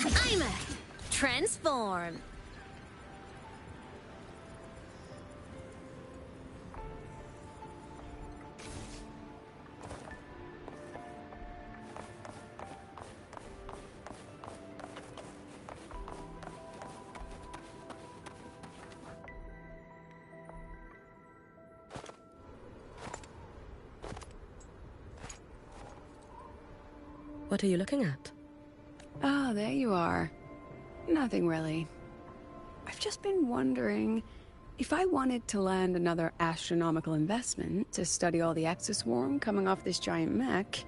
I'm a transform. What are you looking at? Ah, there you are. Nothing really. I've just been wondering, if I wanted to land another astronomical investment to study all the exoswarm coming off this giant mech,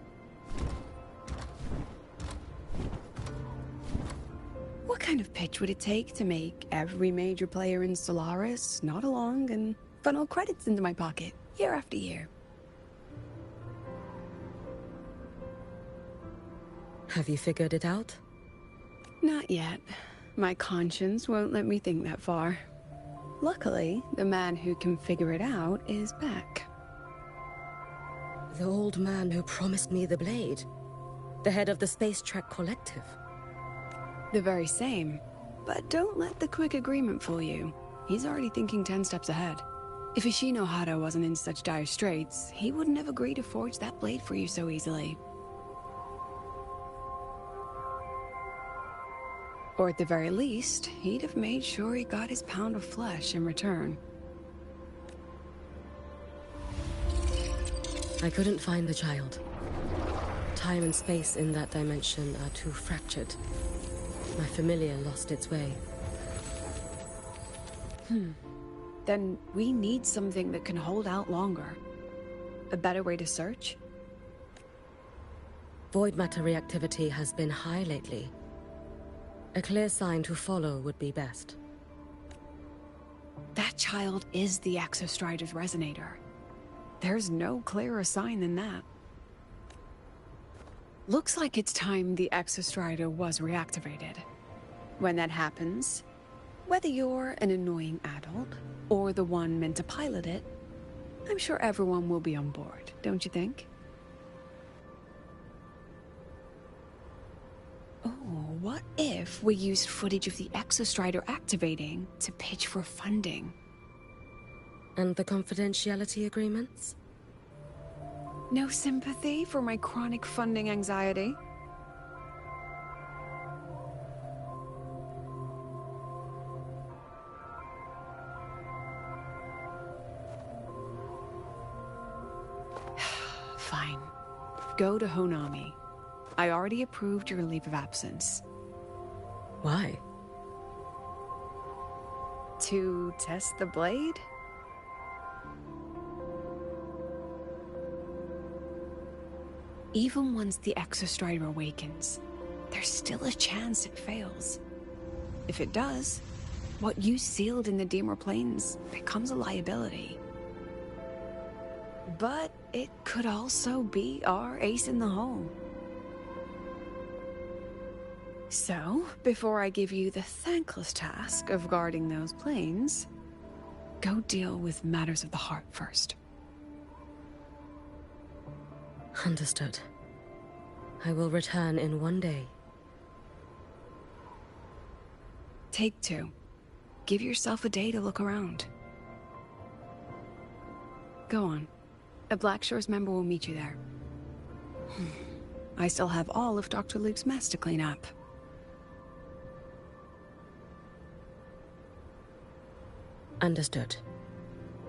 what kind of pitch would it take to make every major player in Solaris nod along and funnel credits into my pocket year after year? Have you figured it out? Not yet. My conscience won't let me think that far. Luckily, the man who can figure it out is back. The old man who promised me the blade. The head of the Space Trek Collective. The very same. But don't let the quick agreement fool you. He's already thinking 10 steps ahead. If Ishinohara wasn't in such dire straits, he wouldn't have agreed to forge that blade for you so easily. Or at the very least, he'd have made sure he got his pound of flesh in return. I couldn't find the child. Time and space in that dimension are too fractured. My familiar lost its way. Then we need something that can hold out longer. A better way to search? Void matter reactivity has been high lately. A clear sign to follow would be best. That child is the Exostrider's resonator. There's no clearer sign than that. Looks like it's time the Exostrider was reactivated. When that happens, whether you're an annoying adult or the one meant to pilot it, I'm sure everyone will be on board, don't you think? Oh, what if we used footage of the Exostrider activating to pitch for funding? And the confidentiality agreements? No sympathy for my chronic funding anxiety? Fine. Go to Honami. I already approved your leave of absence. Why? To test the blade? Even once the Exostrider awakens, there's still a chance it fails. If it does, what you sealed in the Deemer Plains becomes a liability. But it could also be our ace in the hole. So, before I give you the thankless task of guarding those planes, go deal with matters of the heart first. Understood. I will return in one day. Take 2. Give yourself a day to look around. Go on. A Black Shores member will meet you there. I still have all of Dr. Luke's mess to clean up. Understood.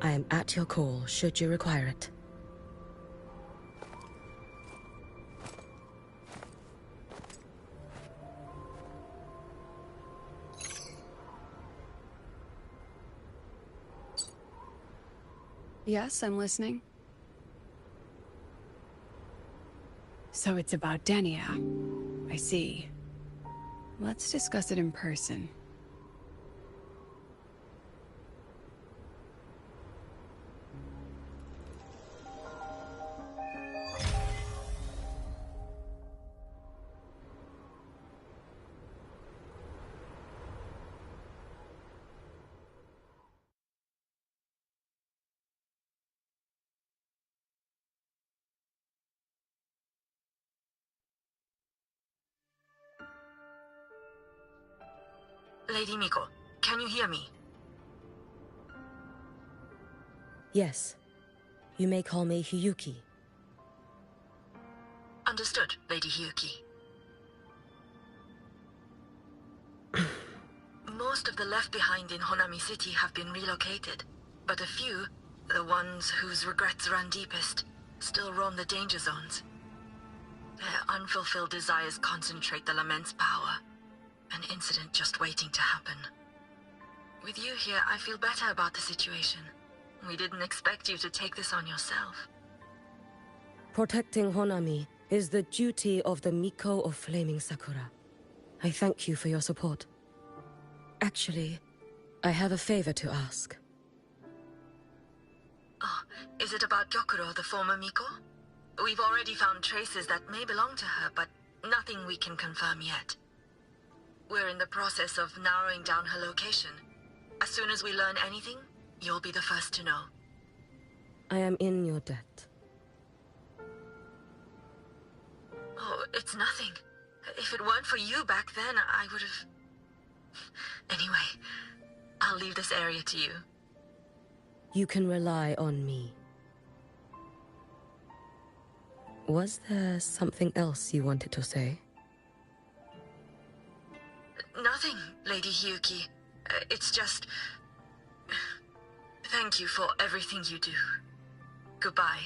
I am at your call should you require it. Yes, I'm listening. So it's about Denia. I see. Let's discuss it in person. Lady Miko, can you hear me? Yes. You may call me Hiyuki. Understood, Lady Hiyuki. Most of the left behind in Honami City have been relocated, but a few, the ones whose regrets run deepest, still roam the danger zones. Their unfulfilled desires concentrate the Lament's power. An incident just waiting to happen. With you here, I feel better about the situation. We didn't expect you to take this on yourself. Protecting Honami is the duty of the Miko of Flaming Sakura. I thank you for your support. Actually, I have a favor to ask. Oh, is it about Gyokuro, the former Miko? We've already found traces that may belong to her, but nothing we can confirm yet. We're in the process of narrowing down her location. As soon as we learn anything, you'll be the first to know. I am in your debt. Oh, it's nothing. If it weren't for you back then, I would have... Anyway, I'll leave this area to you. You can rely on me. Was there something else you wanted to say? Nothing, Lady Hiyuki. It's just... Thank you for everything you do. Goodbye.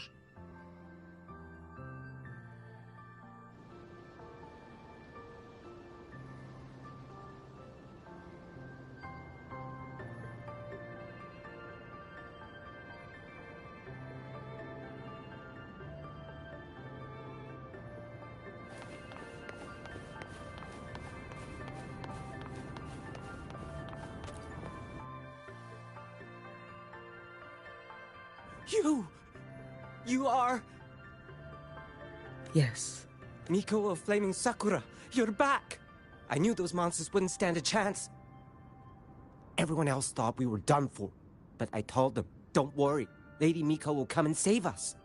You are... Yes. Miko of Flaming Sakura, you're back! I knew those monsters wouldn't stand a chance. Everyone else thought we were done for, but I told them, don't worry, Lady Miko will come and save us.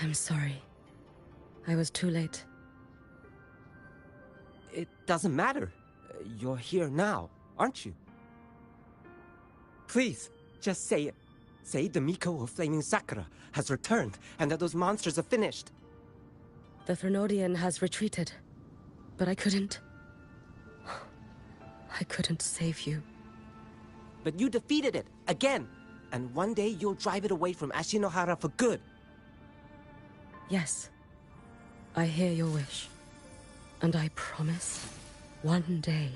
I'm sorry. I was too late. It doesn't matter. You're here now, aren't you? Please, just say it. Say the Miko of Flaming Sakura has returned and that those monsters are finished. The Thrnodian has retreated, but I couldn't save you. But you defeated it, again! And one day you'll drive it away from Ashinohara for good. Yes. I hear your wish. And I promise, one day...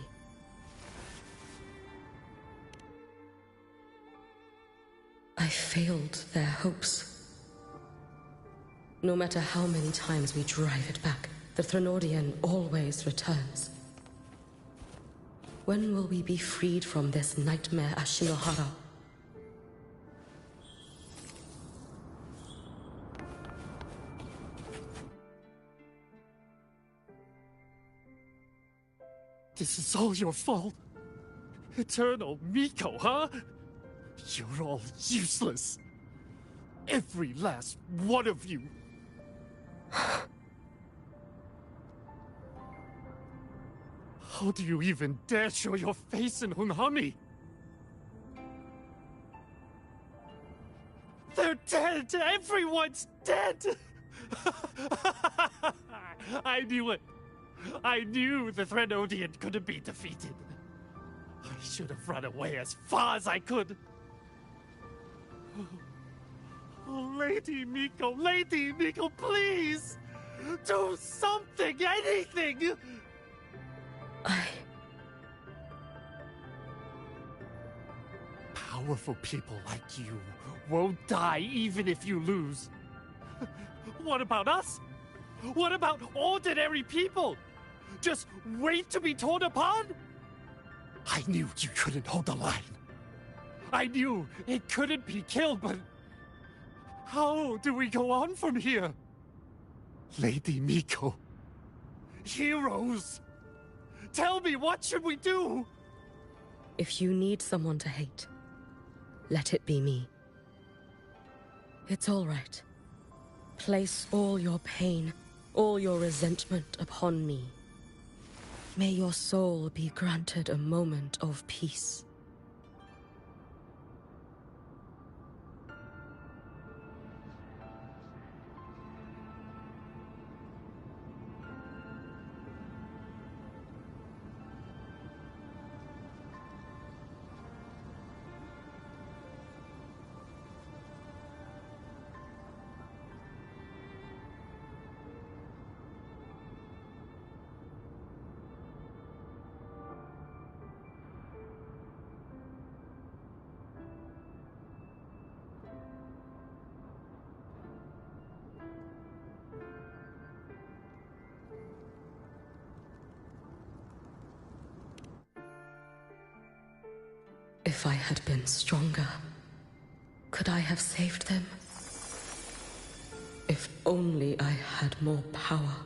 I failed their hopes. No matter how many times we drive it back, the Thrnodian always returns. When will we be freed from this nightmare Ashinohara? This is all your fault. Eternal Miko, huh? You're all useless. Every last one of you. How do you even dare show your face in Hunhami? They're dead! Everyone's dead! I knew it. I knew the Thrnodian couldn't be defeated. I should have run away as far as I could. Oh, Lady Miko, please! Do something, anything! Powerful people like you won't die even if you lose. What about us? What about ordinary people? Just wait to be torn apart? I knew you couldn't hold the line. I knew it couldn't be killed, but... how do we go on from here? Lady Miko. Heroes! Tell me, what should we do? If you need someone to hate, let it be me. It's all right. Place all your pain, all your resentment upon me. May your soul be granted a moment of peace. If I had been stronger, could I have saved them? If only I had more power.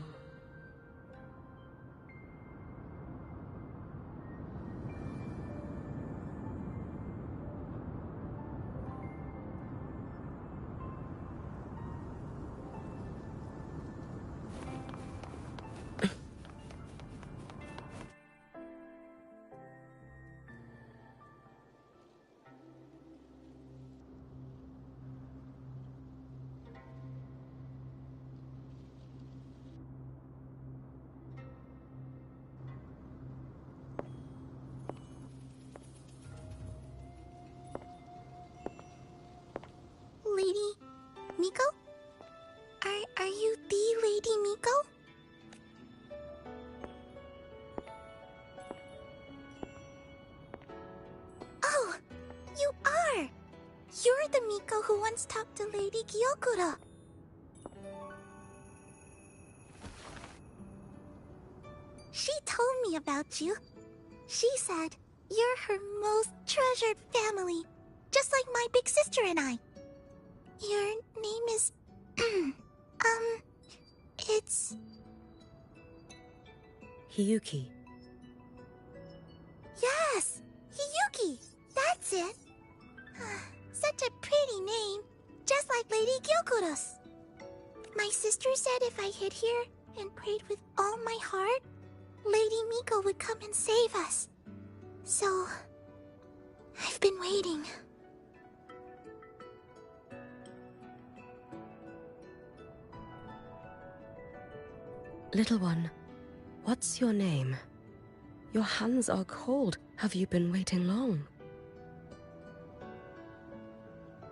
Lady Miko? Are you the Lady Miko? Oh, you are! You're the Miko who once talked to Lady Gyokuro. She told me about you. She said you're her most treasured family, just like my big sister and I. Your name is... it's... Hiyuki. Yes! Hiyuki! That's it! Such a pretty name, just like Lady Gyokuro's. My sister said if I hid here and prayed with all my heart, Lady Miko would come and save us. So... I've been waiting. Little one, what's your name? Your hands are cold. Have you been waiting long?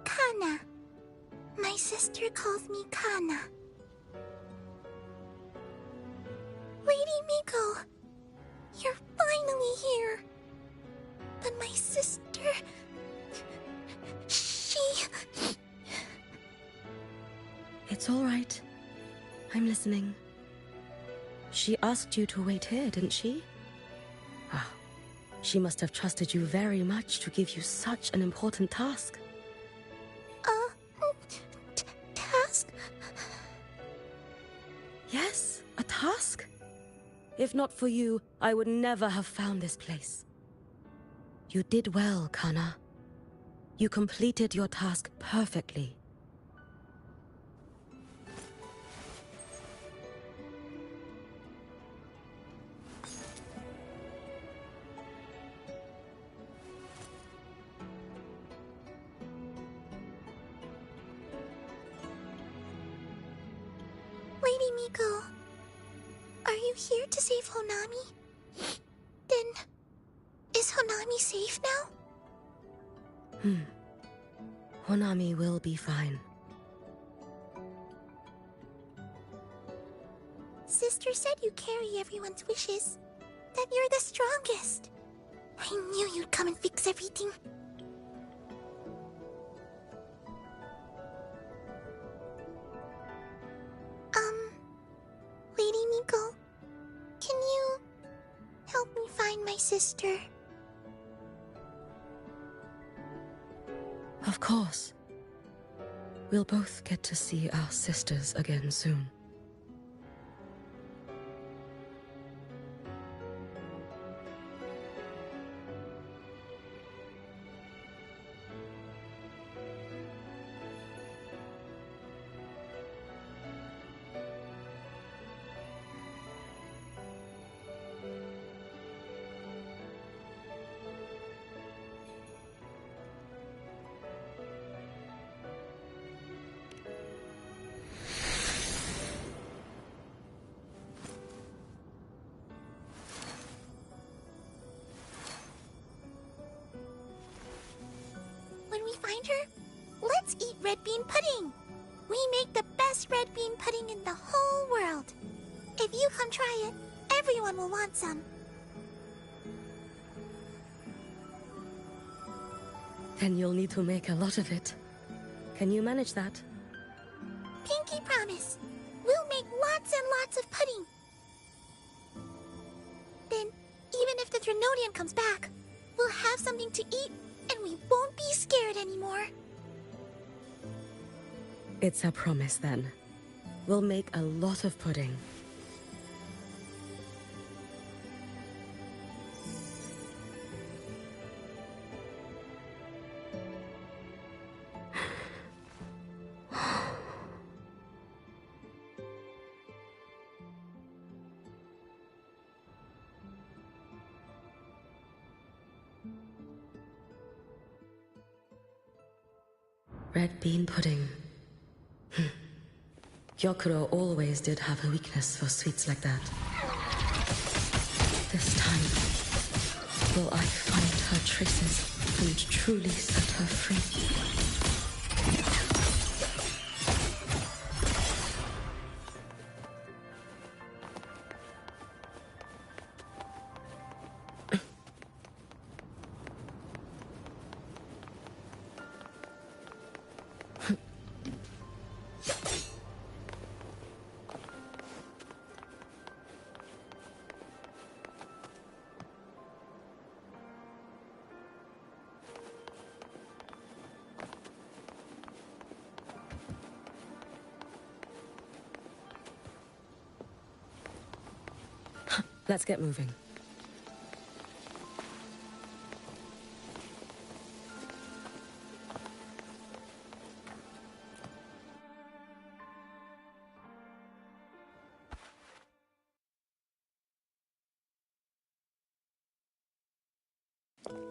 Kana. My sister calls me Kana. Lady Miko, you're finally here. But my sister... she... It's all right. I'm listening. She asked you to wait here, didn't she? Ah, she must have trusted you very much to give you such an important task. Task? Yes, a task. If not for you, I would never have found this place. You did well, Kana. You completed your task perfectly. Lady Miko, are you here to save Honami? Then, is Honami safe now? Honami will be fine. Sister said you carry everyone's wishes. That you're the strongest. I knew you'd come and fix everything. Lady Miko, can you help me find my sister? Of course. We'll both get to see our sisters again soon. when we find her, let's eat red bean pudding. We make the best red bean pudding in the whole world. If you come try it, everyone will want some. Then you'll need to make a lot of it. Can you manage that? Pinky promise. We'll make lots and lots of pudding. Then, even if the Drenodian comes back, we'll have something to eat and we won't be scared anymore. It's a promise then. We'll make a lot of pudding. Red bean pudding. Gyokuro always did have a weakness for sweets like that. This time, will I find her traces and truly set her free? Let's get moving.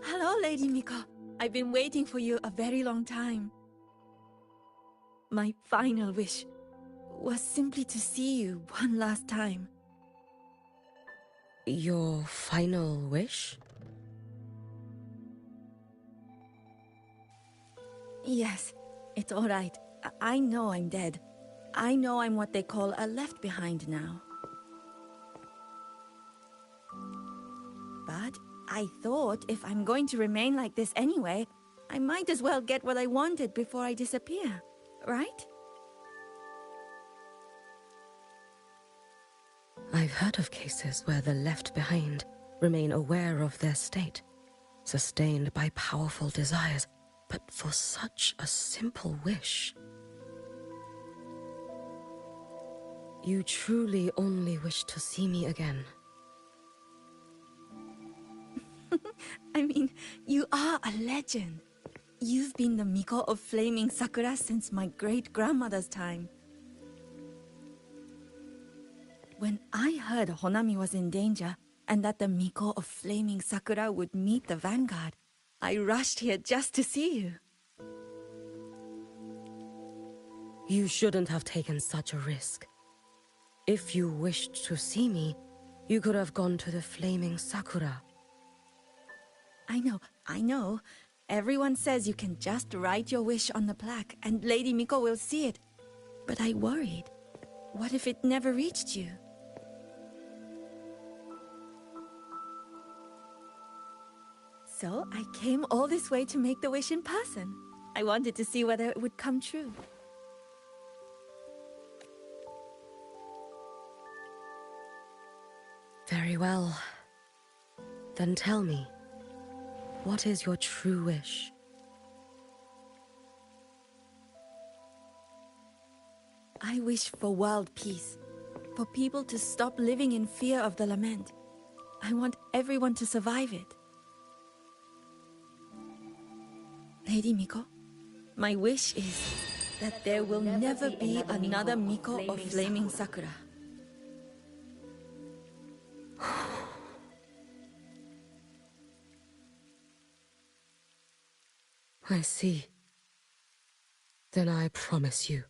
Hello, Lady Miko. I've been waiting for you a very long time. My final wish was simply to see you one last time. Your final wish? Yes, it's all right. I know I'm dead. I know I'm what they call a left behind now. But I thought if I'm going to remain like this anyway, I might as well get what I wanted before I disappear, right? I've heard of cases where the left behind remain aware of their state, sustained by powerful desires, but for such a simple wish. You truly only wish to see me again. I mean, you are a legend. You've been the Miko of Flaming Sakura since my great-grandmother's time. When I heard Honami was in danger, and that the Miko of Flaming Sakura would meet the Vanguard, I rushed here just to see you. You shouldn't have taken such a risk. If you wished to see me, you could have gone to the Flaming Sakura. I know. Everyone says you can just write your wish on the plaque, and Lady Miko will see it. But I worried. What if it never reached you? So I came all this way to make the wish in person. I wanted to see whether it would come true. Very well. Then tell me, what is your true wish? I wish for world peace. For people to stop living in fear of the lament. I want everyone to survive it. Lady Miko, my wish is that there will never be another Miko of Flaming Sakura. I see. Then I promise you,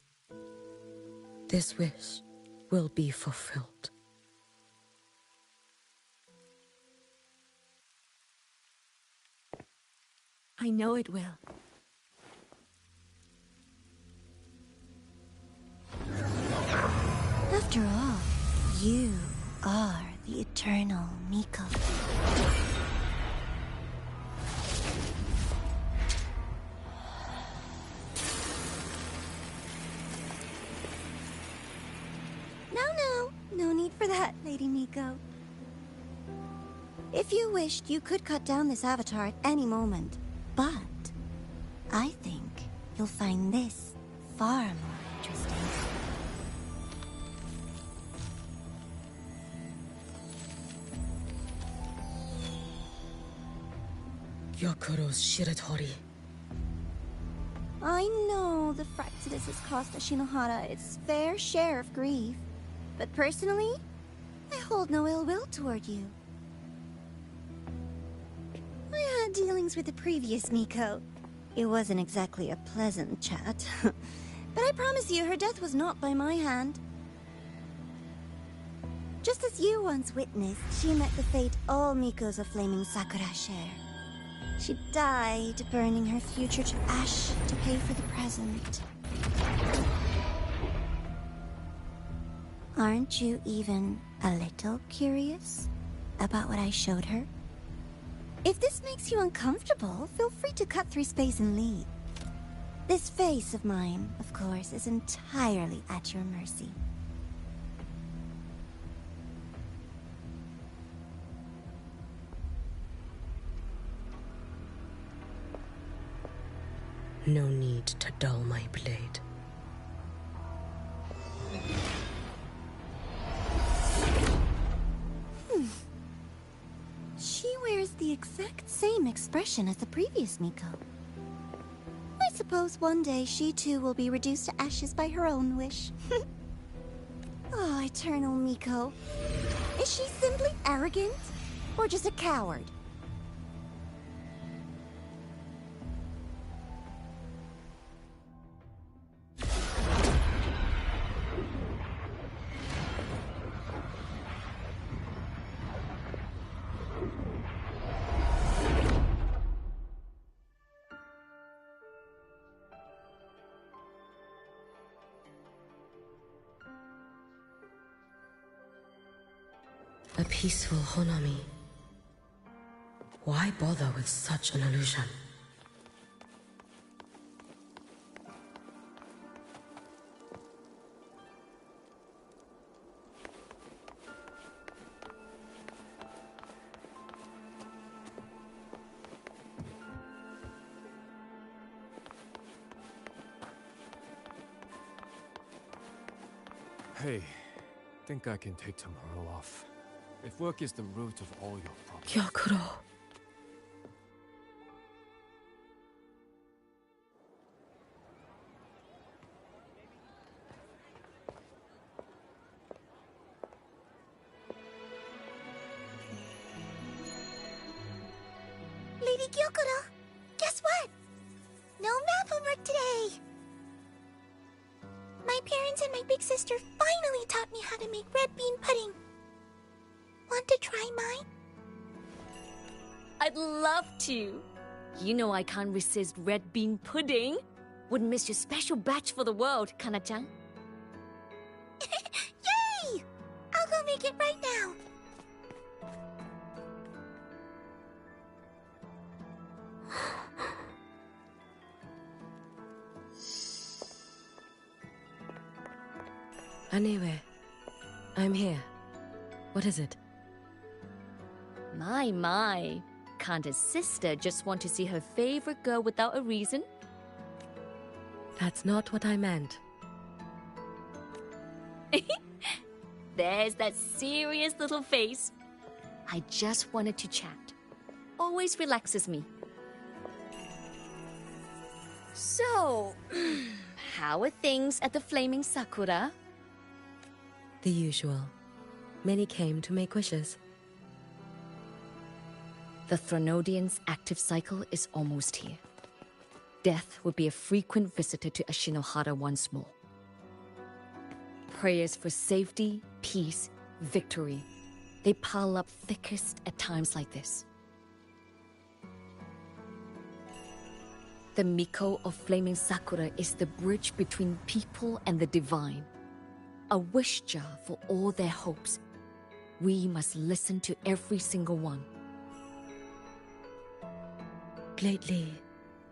this wish will be fulfilled. I know it will. After all, you are the eternal Miko. No need for that, Lady Miko. If you wished, you could cut down this avatar at any moment. But I think you'll find this far more interesting. Gyokuro's Shiratori. I know the Fraxidus has cost Ashinohara its fair share of grief. But personally, I hold no ill will toward you. I had dealings with the previous Miko. It wasn't exactly a pleasant chat. But I promise you, her death was not by my hand. Just as you once witnessed, she met the fate all Mikos of Flaming Sakura share. She died, burning her future to ash to pay for the present. Aren't you even a little curious about what I showed her? If this makes you uncomfortable, feel free to cut through space and leave. This face of mine, of course, is entirely at your mercy. No need to dull my blade. She wears the exact same expression as the previous Miko. I suppose one day she too will be reduced to ashes by her own wish. Oh, eternal Miko. Is she simply arrogant? Or just a coward? A peaceful Honami. Why bother with such an illusion? Hey, think I can take tomorrow off. If work is the root of all your problems... Gyokuro. Lady Gyokuro, guess what? No math homework today! My parents and my big sister finally taught me how to make red bean pudding. Want to try mine? I'd love to. You know I can't resist red bean pudding. Wouldn't miss your special batch for the world, Kana-chan. Yay! I'll go make it right now. Anyway, I'm here. What is it? My. Can't a sister just want to see her favorite girl without a reason? That's not what I meant. There's that serious little face. I just wanted to chat. Always relaxes me. So, how are things at the Flaming Sakura? The usual. Many came to make wishes. The Thronodian's active cycle is almost here. Death will be a frequent visitor to Ashinohara once more. Prayers for safety, peace, victory. They pile up thickest at times like this. The Miko of Flaming Sakura is the bridge between people and the divine. a wish jar for all their hopes. We must listen to every single one. Lately,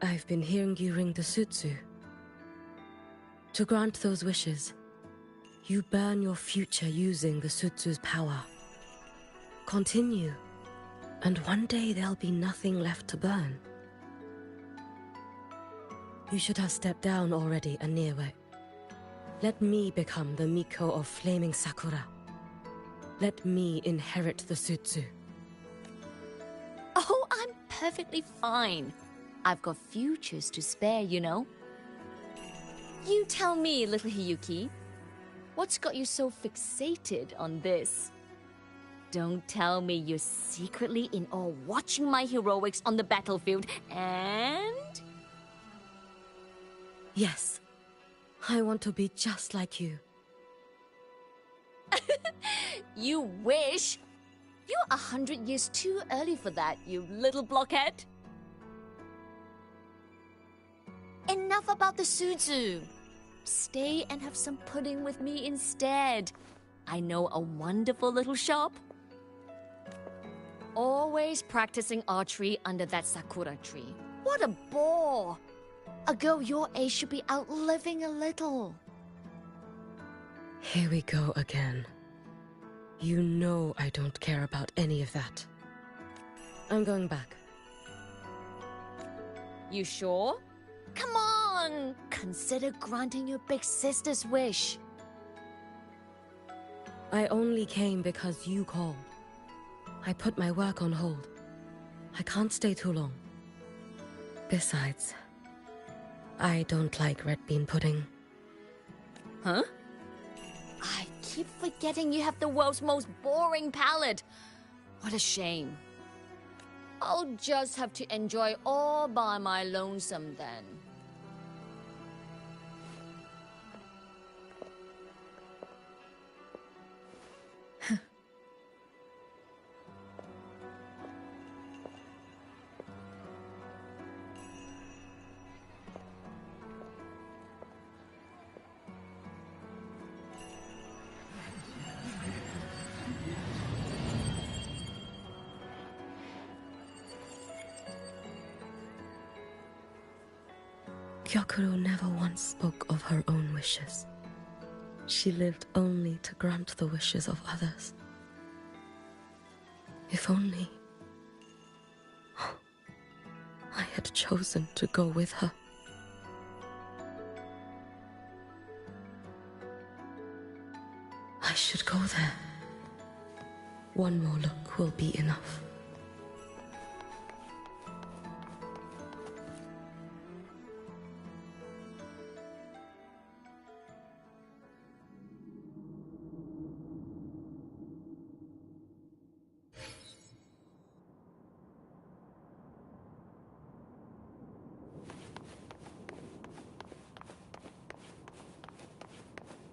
I've been hearing you ring the sutsu. To grant those wishes, you burn your future using the sutsu's power. Continue, and one day there'll be nothing left to burn. You should have stepped down already, Aniwe. Let me become the Miko of Flaming Sakura. Let me inherit the sutsu. Oh, I'm perfectly fine. I've got futures to spare, you know. You tell me, little Hiyuki, what's got you so fixated on this? Don't tell me you're secretly in awe watching my heroics on the battlefield and... Yes, I want to be just like you. You wish? You're 100 years too early for that, you little blockhead. Enough about the sutsu. Stay and have some pudding with me instead. I know a wonderful little shop. Always practicing archery under that sakura tree. What a bore! A girl your age should be out living a little. Here we go again. You know I don't care about any of that. I'm going back. You sure? Come on! Consider granting your big sister's wish. I only came because you called. I put my work on hold. I can't stay too long. Besides, I don't like red bean pudding. Huh? I keep forgetting you have the world's most boring palate. What a shame. I'll just have to enjoy all by my lonesome then. Gyokuro never once spoke of her own wishes. She lived only to grant the wishes of others. If only I had chosen to go with her. I should go there. One more look will be enough.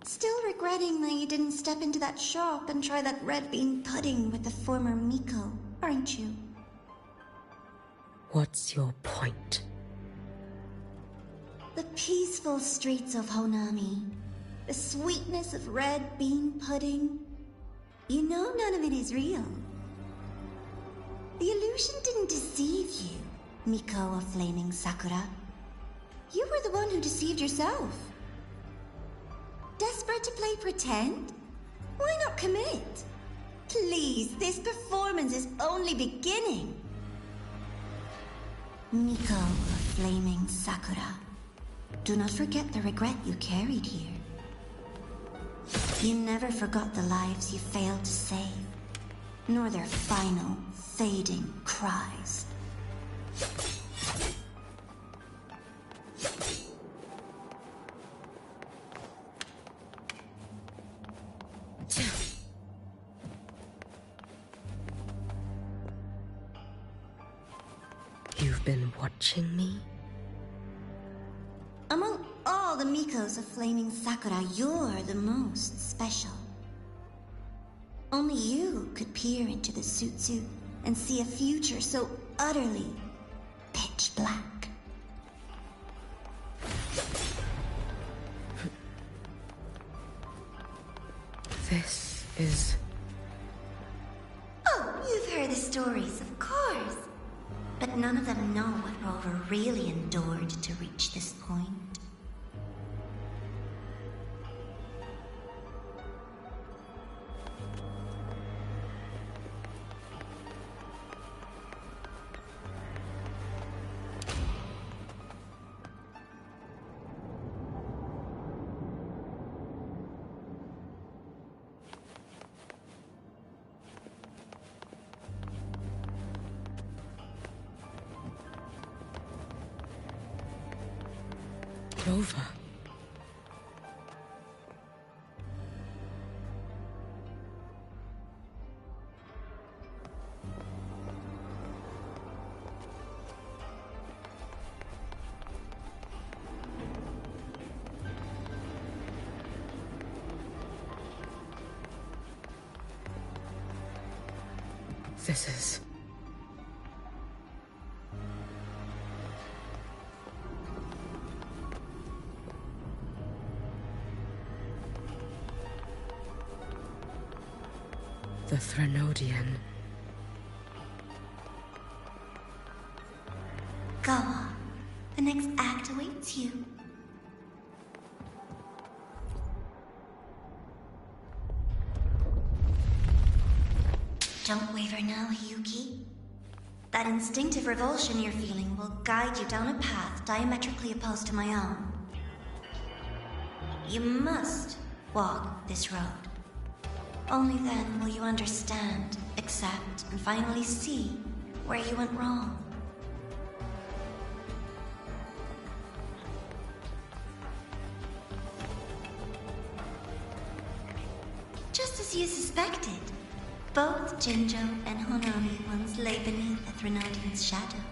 Still regretting that you didn't step into that shop and try that red bean pudding with the former Miko, aren't you? What's your point? The peaceful streets of Honami, the sweetness of red bean pudding. You know none of it is real. The illusion didn't deceive you, Miko of Flaming Sakura. You were the one who deceived yourself. Desperate to play pretend? Why not commit? Please, this performance is only beginning. Miko of Flaming Sakura, do not forget the regret you carried here. You never forgot the lives you failed to save, nor their final, fading cries. You've been watching me? Among all the Mikos of Flaming Sakura, you're the most special. Only you could peer into the Sutsu and see a future so utterly pitch black. This is... Oh, you've heard the stories, of course. But none of them know what Rover really endured to reach this point. Rover. This is... the Threnodian. Go on. The next act awaits you. Don't waver now, Hiyuki. That instinctive revulsion you're feeling will guide you down a path diametrically opposed to my own. You must walk this road. Only then will you understand, accept, and finally see where you went wrong. Just as you suspected, both Jinjo and Honami once lay beneath the Threnodian's shadow.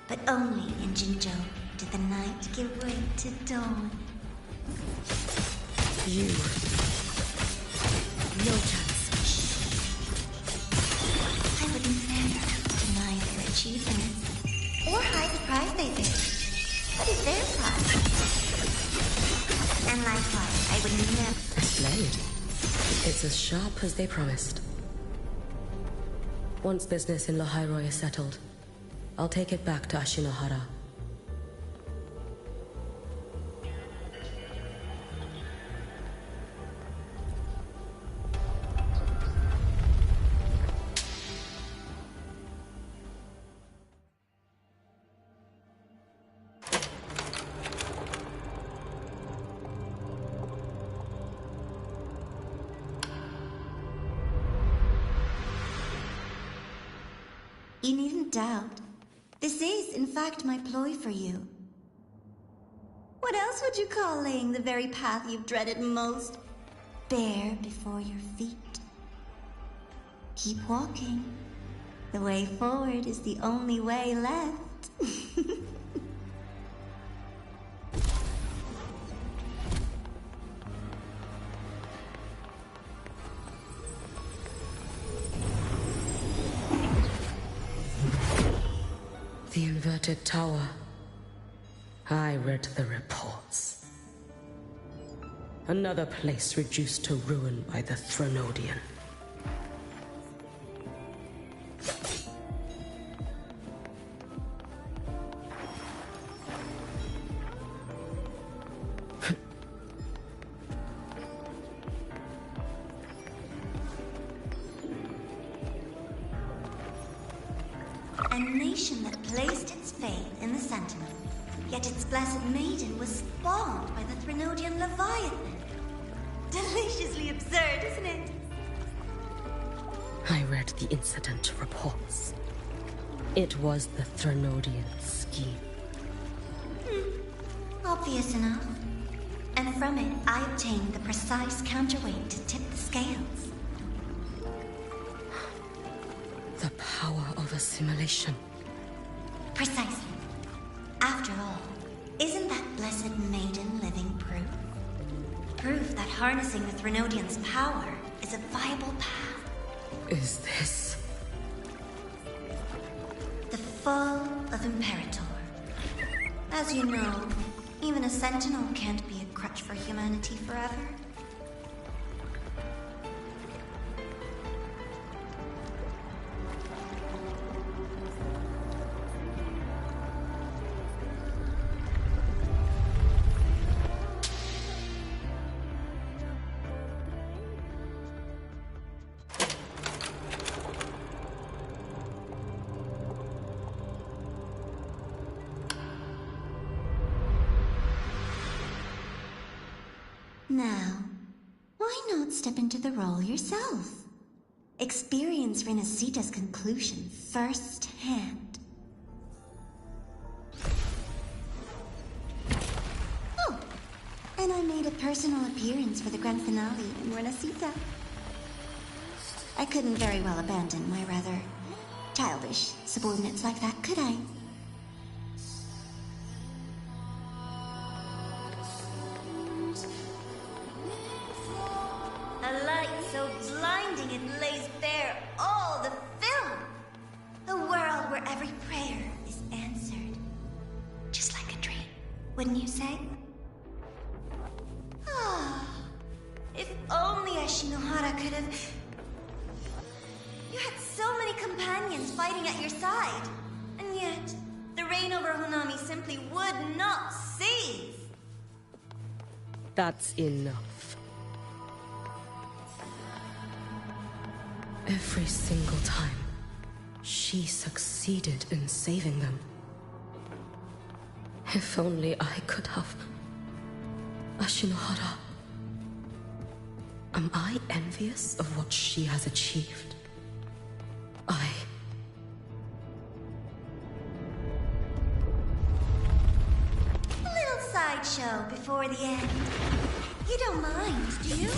But only in Jinjo did the night give way to dawn. You... no chance. I wouldn't dare deny their achievements, or hide the prize they picked. What is their prize? And likewise, I would never... This blade. It's as sharp as they promised. Once business in Lahairoi is settled, I'll take it back to Ashinohara. You needn't doubt. This is, in fact, my ploy for you. What else would you call laying the very path you've dreaded most bare before your feet? Keep walking. The way forward is the only way left. The inverted tower. I read the reports. Another place reduced to ruin by the Threnodian. A nation that placed its faith in the Sentinel, yet its blessed maiden was spawned by the Threnodian Leviathan. Deliciously absurd, isn't it? I read the incident reports. It was the Threnodian scheme. Obvious enough. And from it, I obtained the precise counterweight to tip the scales. The power of assimilation. Precisely. After all, isn't that blessed maiden living proof? Proof that harnessing the Threnodian's power is a viable path. Is this... The fall of Imperator. As you know, even a sentinel can't be a crutch for humanity forever. Now, why not step into the role yourself? Experience Renacita's conclusion firsthand. Oh, and I made a personal appearance for the grand finale in Renacita. I couldn't very well abandon my rather childish subordinates like that, could I? A light so blinding it lays bare all the film. A world where every prayer is answered. Just like a dream, wouldn't you say? Ah, if only Ashinohara could have... You had so many companions fighting at your side. And yet, the reign over Honami simply would not cease. That's enough. Every single time, she succeeded in saving them. If only I could have... Ashinohara. Am I envious of what she has achieved? A little sideshow before the end. You don't mind, do you?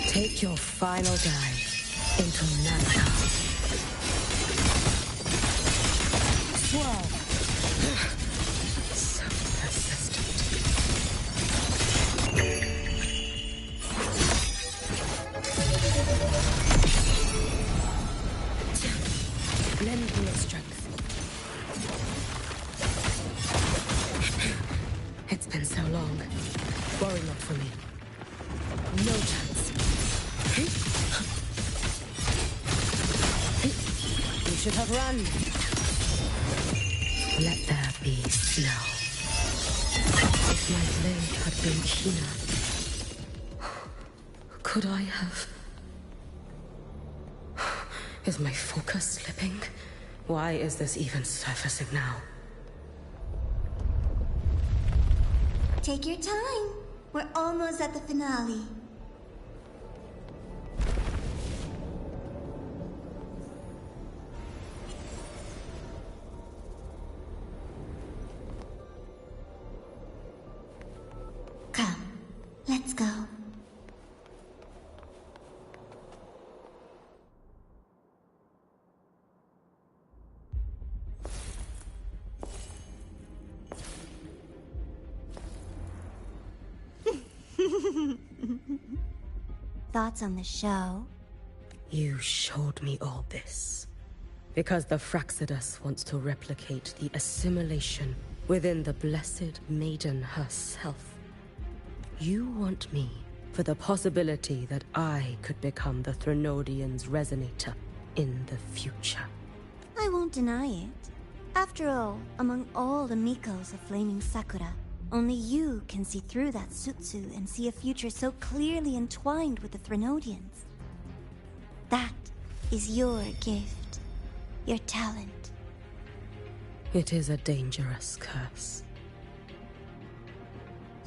Take your final dive into Nana. Swirl. So persistent. Lend me your strength. It's been so long. Worry not for me. No chance. You should have run. Let there be snow. If my blade had been keener, could I have... Is my focus slipping? Why is this even surfacing now? Take your time. We're almost at the finale. Come, let's go. Thoughts on the show? You showed me all this. Because the Fraxidus wants to replicate the assimilation within the Blessed Maiden herself. You want me for the possibility that I could become the Threnodian's resonator in the future. I won't deny it. After all, among all the Mikos of Flaming Sakura, only you can see through that Sutsu and see a future so clearly entwined with the Threnodians. That is your gift, your talent. It is a dangerous curse.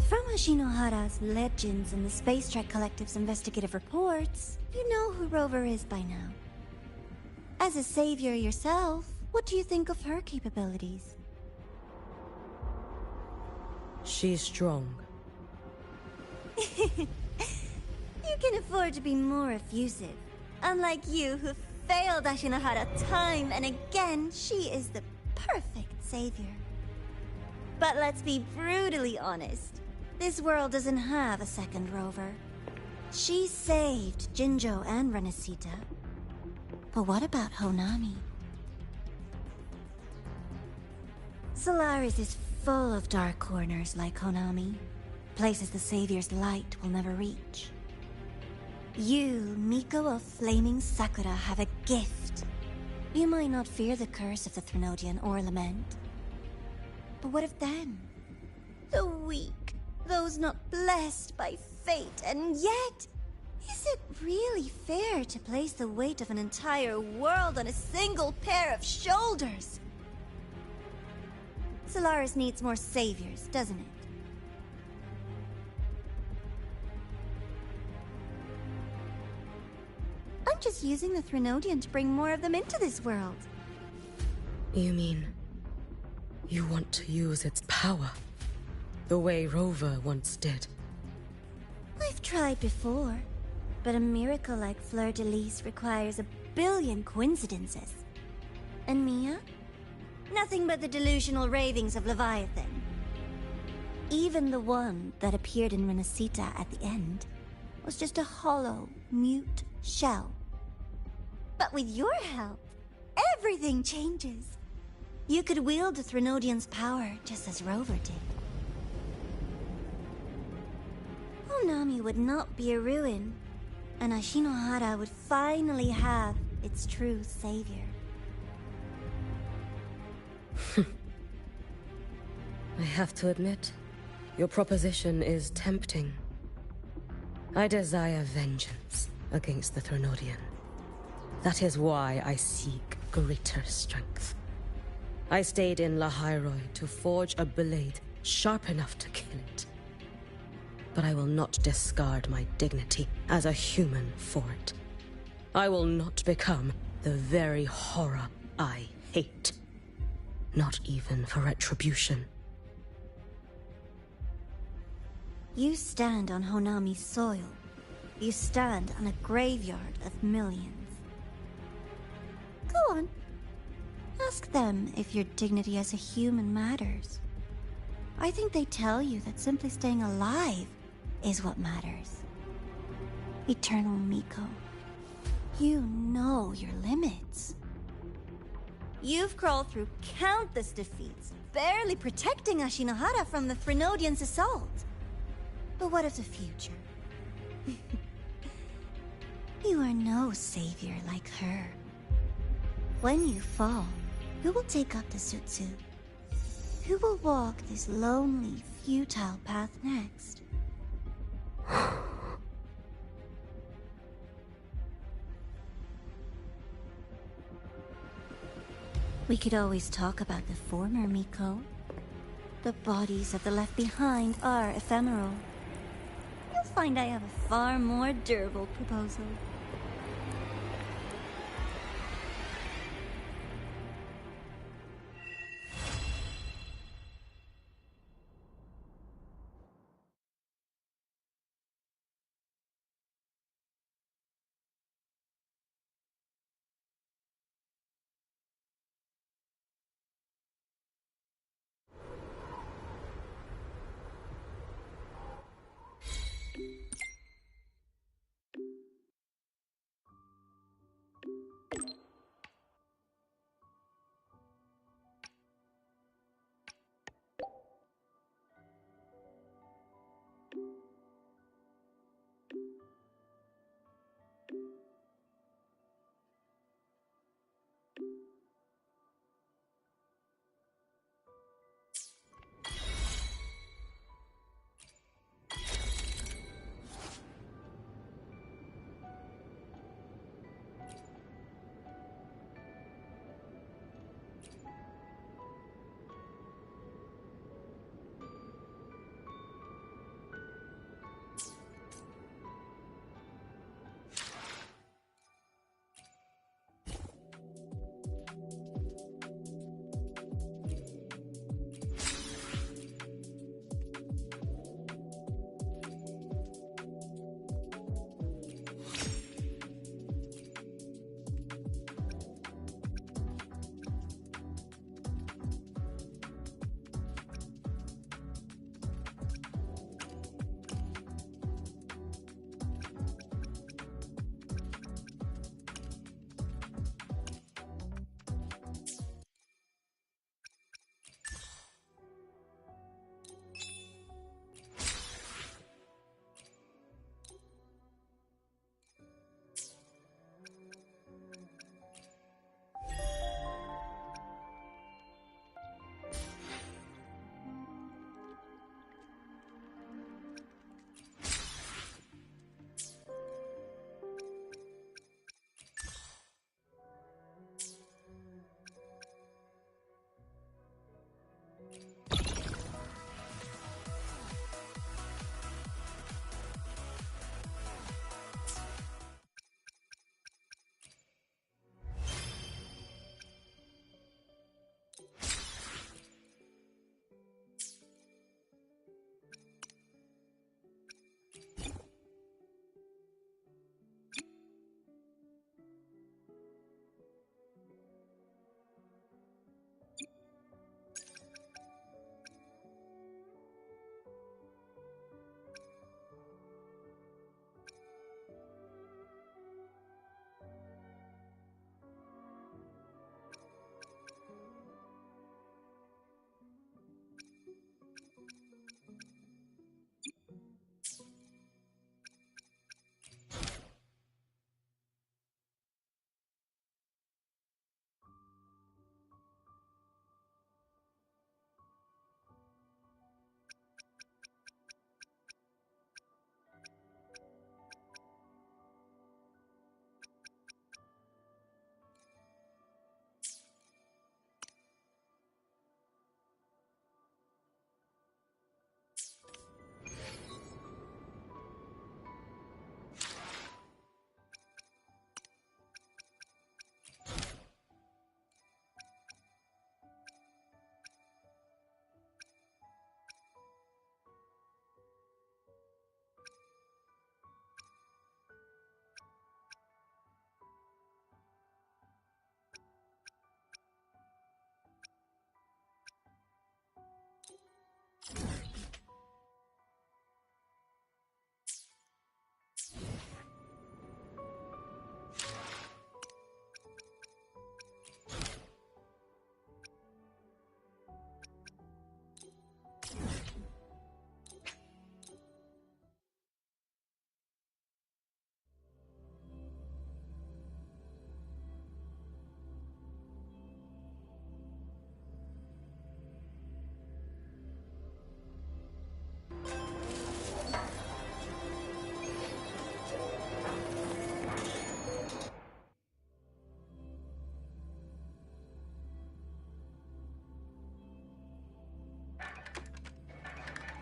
From Ashinohara's legends and the Space Trek Collective's investigative reports, you know who Rover is by now. As a savior yourself, what do you think of her capabilities? She's strong. You can afford to be more effusive. Unlike you, who failed Ashinohara time and again, she is the perfect savior. But let's be brutally honest. This world doesn't have a second Rover. She saved Jinjo and Renacita. But what about Honami? Solaris is full of dark corners like Honami. Places the Savior's light will never reach. You, Miko of Flaming Sakura, have a gift. You might not fear the curse of the Threnodian or lament. But what of them? The weak, those not blessed by fate, and yet Is it really fair to place the weight of an entire world on a single pair of shoulders? Solaris needs more saviors, doesn't it? I'm just using the Threnodian to bring more of them into this world. You mean... you want to use its power? The way Rover once did? I've tried before, but a miracle like Fleur-de-Lis requires a billion coincidences. And Mia? Nothing but the delusional ravings of Leviathan. Even the one that appeared in Renacita at the end was just a hollow, mute shell. But with your help, everything changes. You could wield the Threnodian's power just as Rover did. Honami would not be a ruin, and Ashinohara would finally have its true savior. I have to admit, your proposition is tempting. I desire vengeance against the Threnodian. That is why I seek greater strength. I stayed in Lahairoi to forge a blade sharp enough to kill it. But I will not discard my dignity as a human for it. I will not become the very horror I hate. Not even for retribution. You stand on Honami's soil. You stand on a graveyard of millions. Go on. Ask them if your dignity as a human matters. I think they tell you that simply staying alive is what matters. Eternal Miko, you know your limits. You've crawled through countless defeats, barely protecting Ashinohara from the Threnodian's assault. But what of the future? You are no savior like her. When you fall, who will take up the Sutsu? Who will walk this lonely, futile path next? We could always talk about the former Miko. The bodies of the left behind are ephemeral. You'll find I have a far more durable proposal.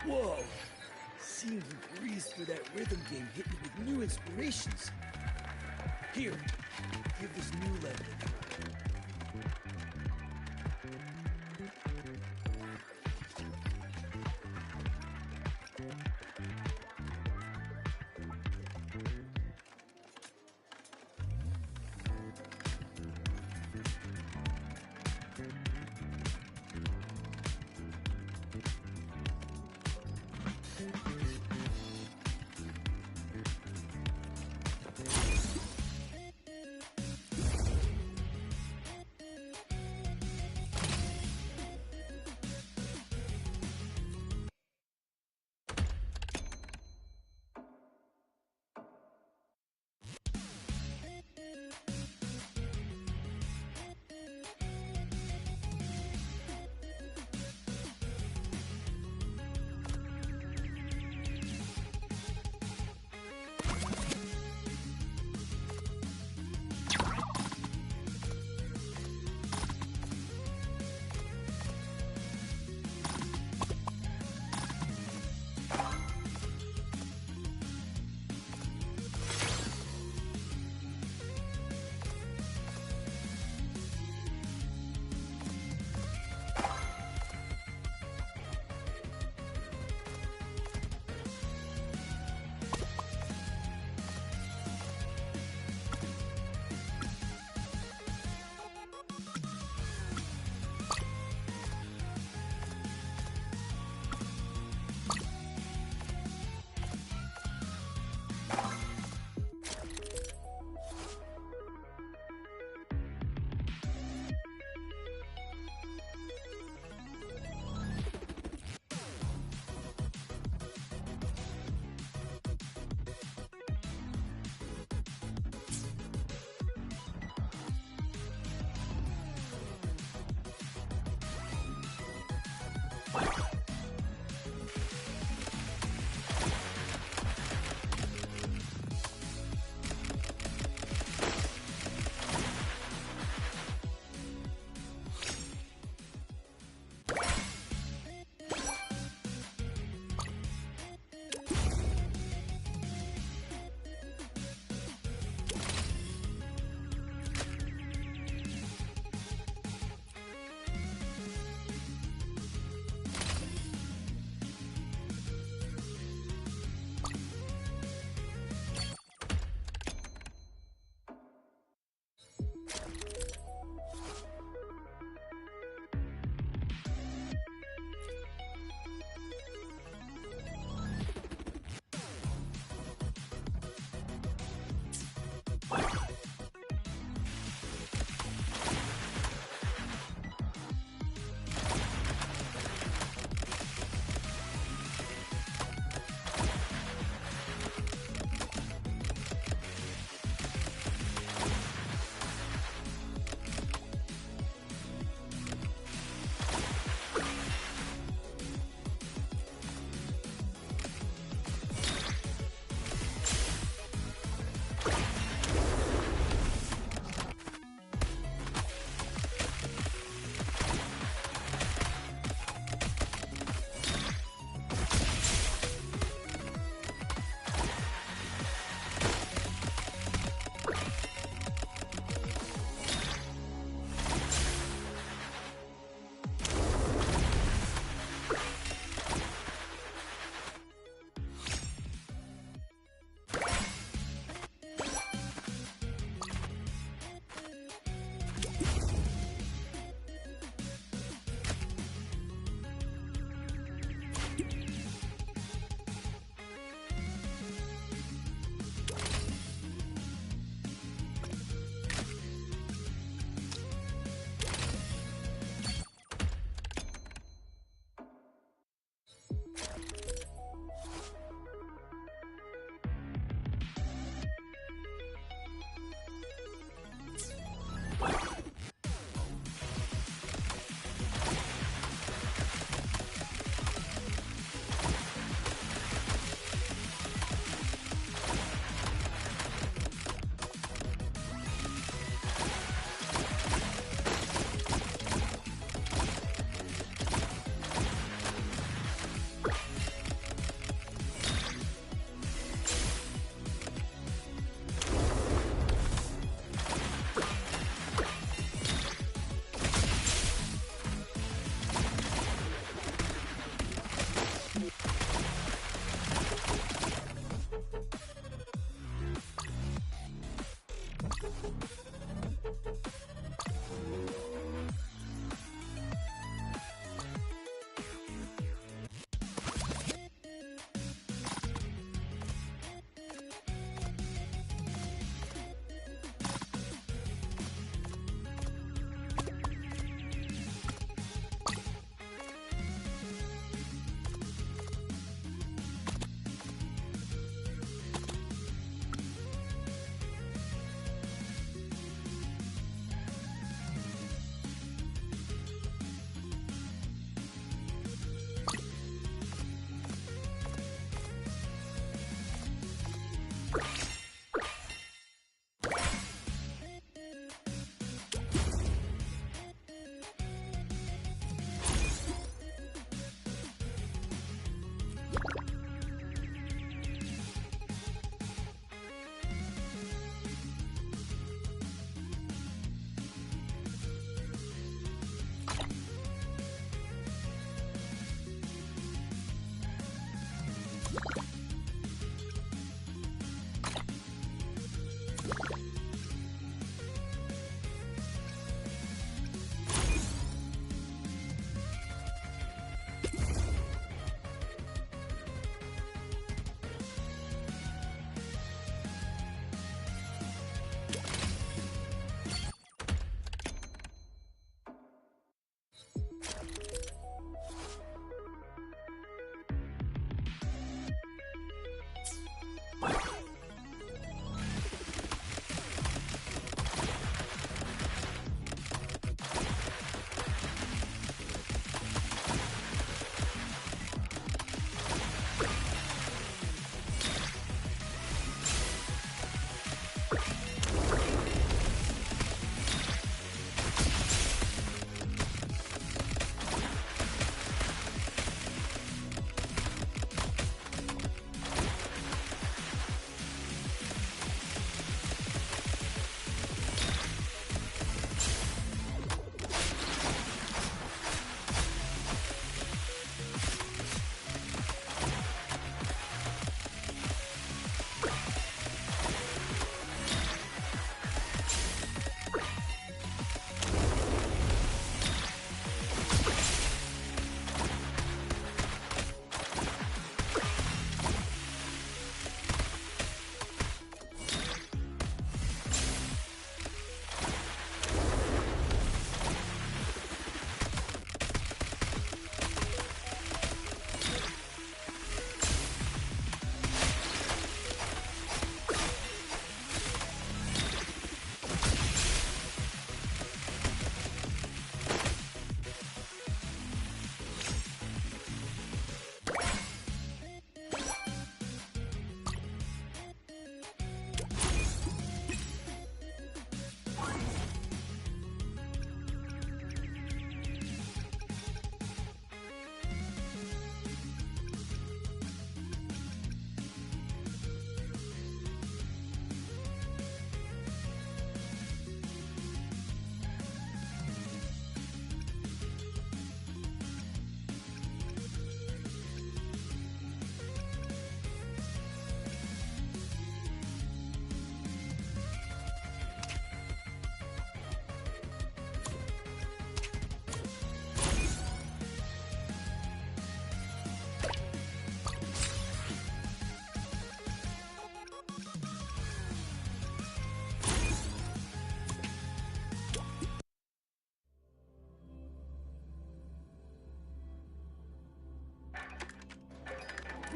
Whoa! Seeing you breeze through that rhythm game hit me with new inspirations. Here, give this new level a try.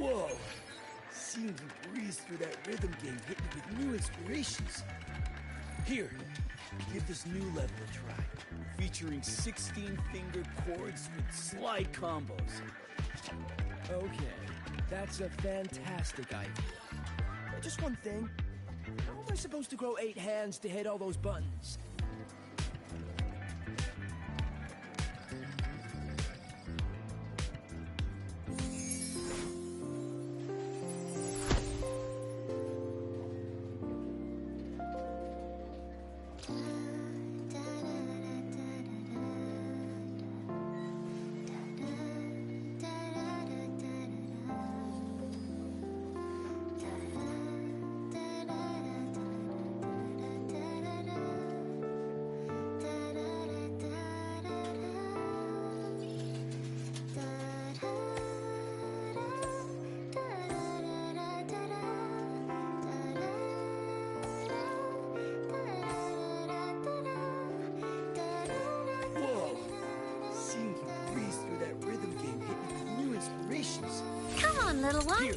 Whoa! Seeing you breeze through that rhythm game hit me with new inspirations. Here, give this new level a try. Featuring 16-fingered chords with slide combos. Okay, that's a fantastic idea. Just one thing. How am I supposed to grow 8 hands to hit all those buttons? Come on, little one. Here.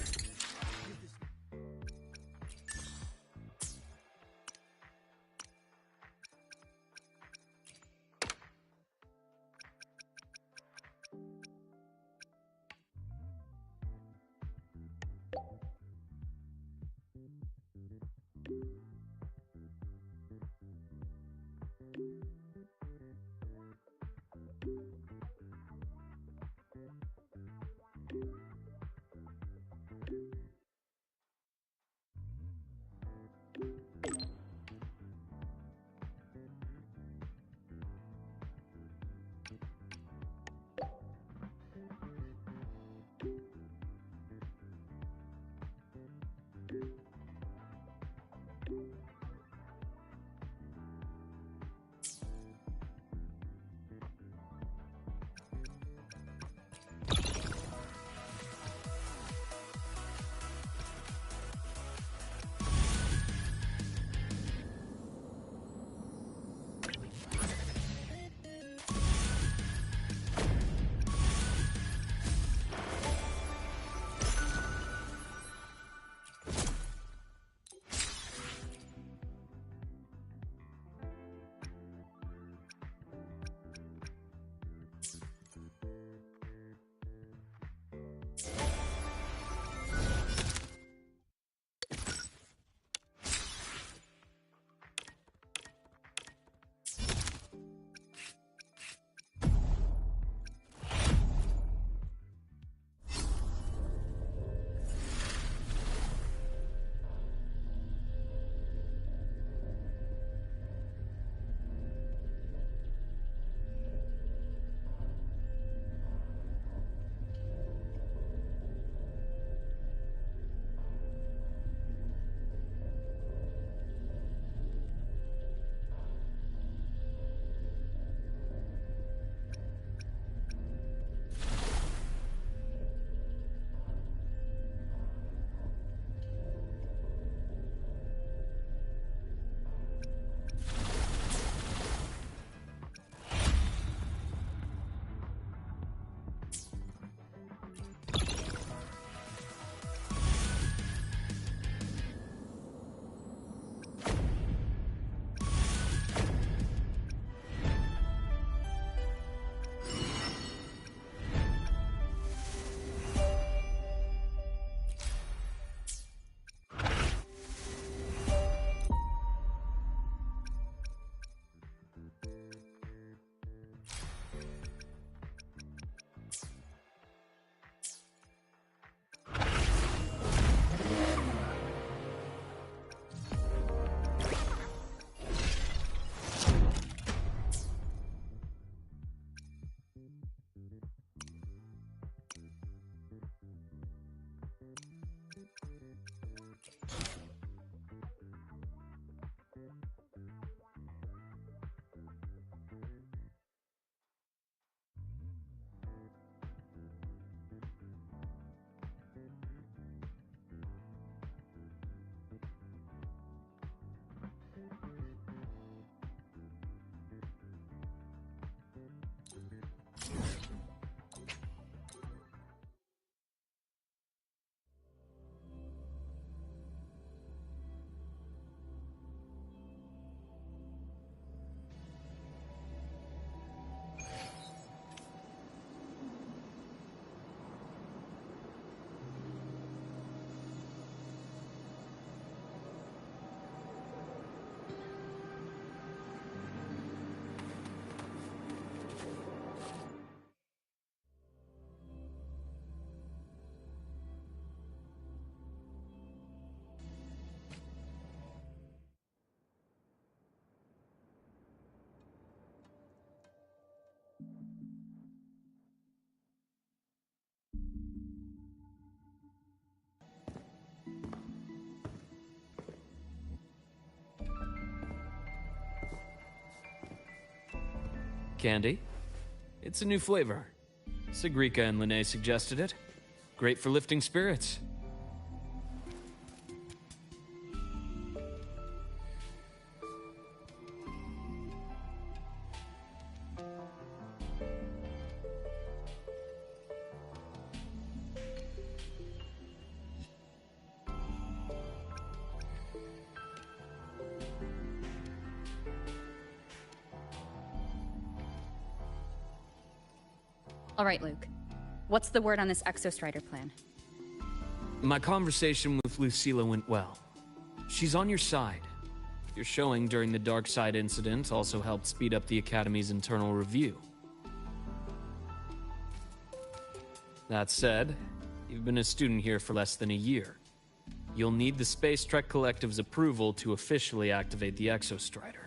Candy? It's a new flavor. Sigrika and Lene suggested it. Great for lifting spirits. All right, Luke. What's the word on this Exostrider plan? My conversation with Lucilla went well. She's on your side. Your showing during the Dark Side incident also helped speed up the Academy's internal review. That said, you've been a student here for less than a year. You'll need the Space Trek Collective's approval to officially activate the Exostrider.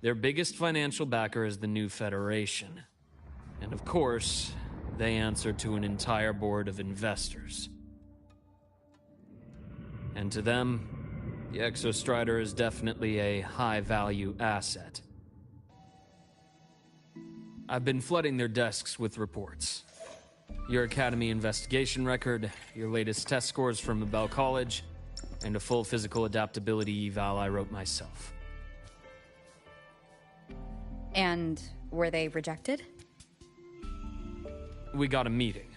Their biggest financial backer is the new Federation. And of course, they answer to an entire board of investors. And to them, the Exostrider is definitely a high-value asset. I've been flooding their desks with reports. Your Academy investigation record, your latest test scores from Abel College, and a full physical adaptability eval I wrote myself. And were they rejected? We got a meeting.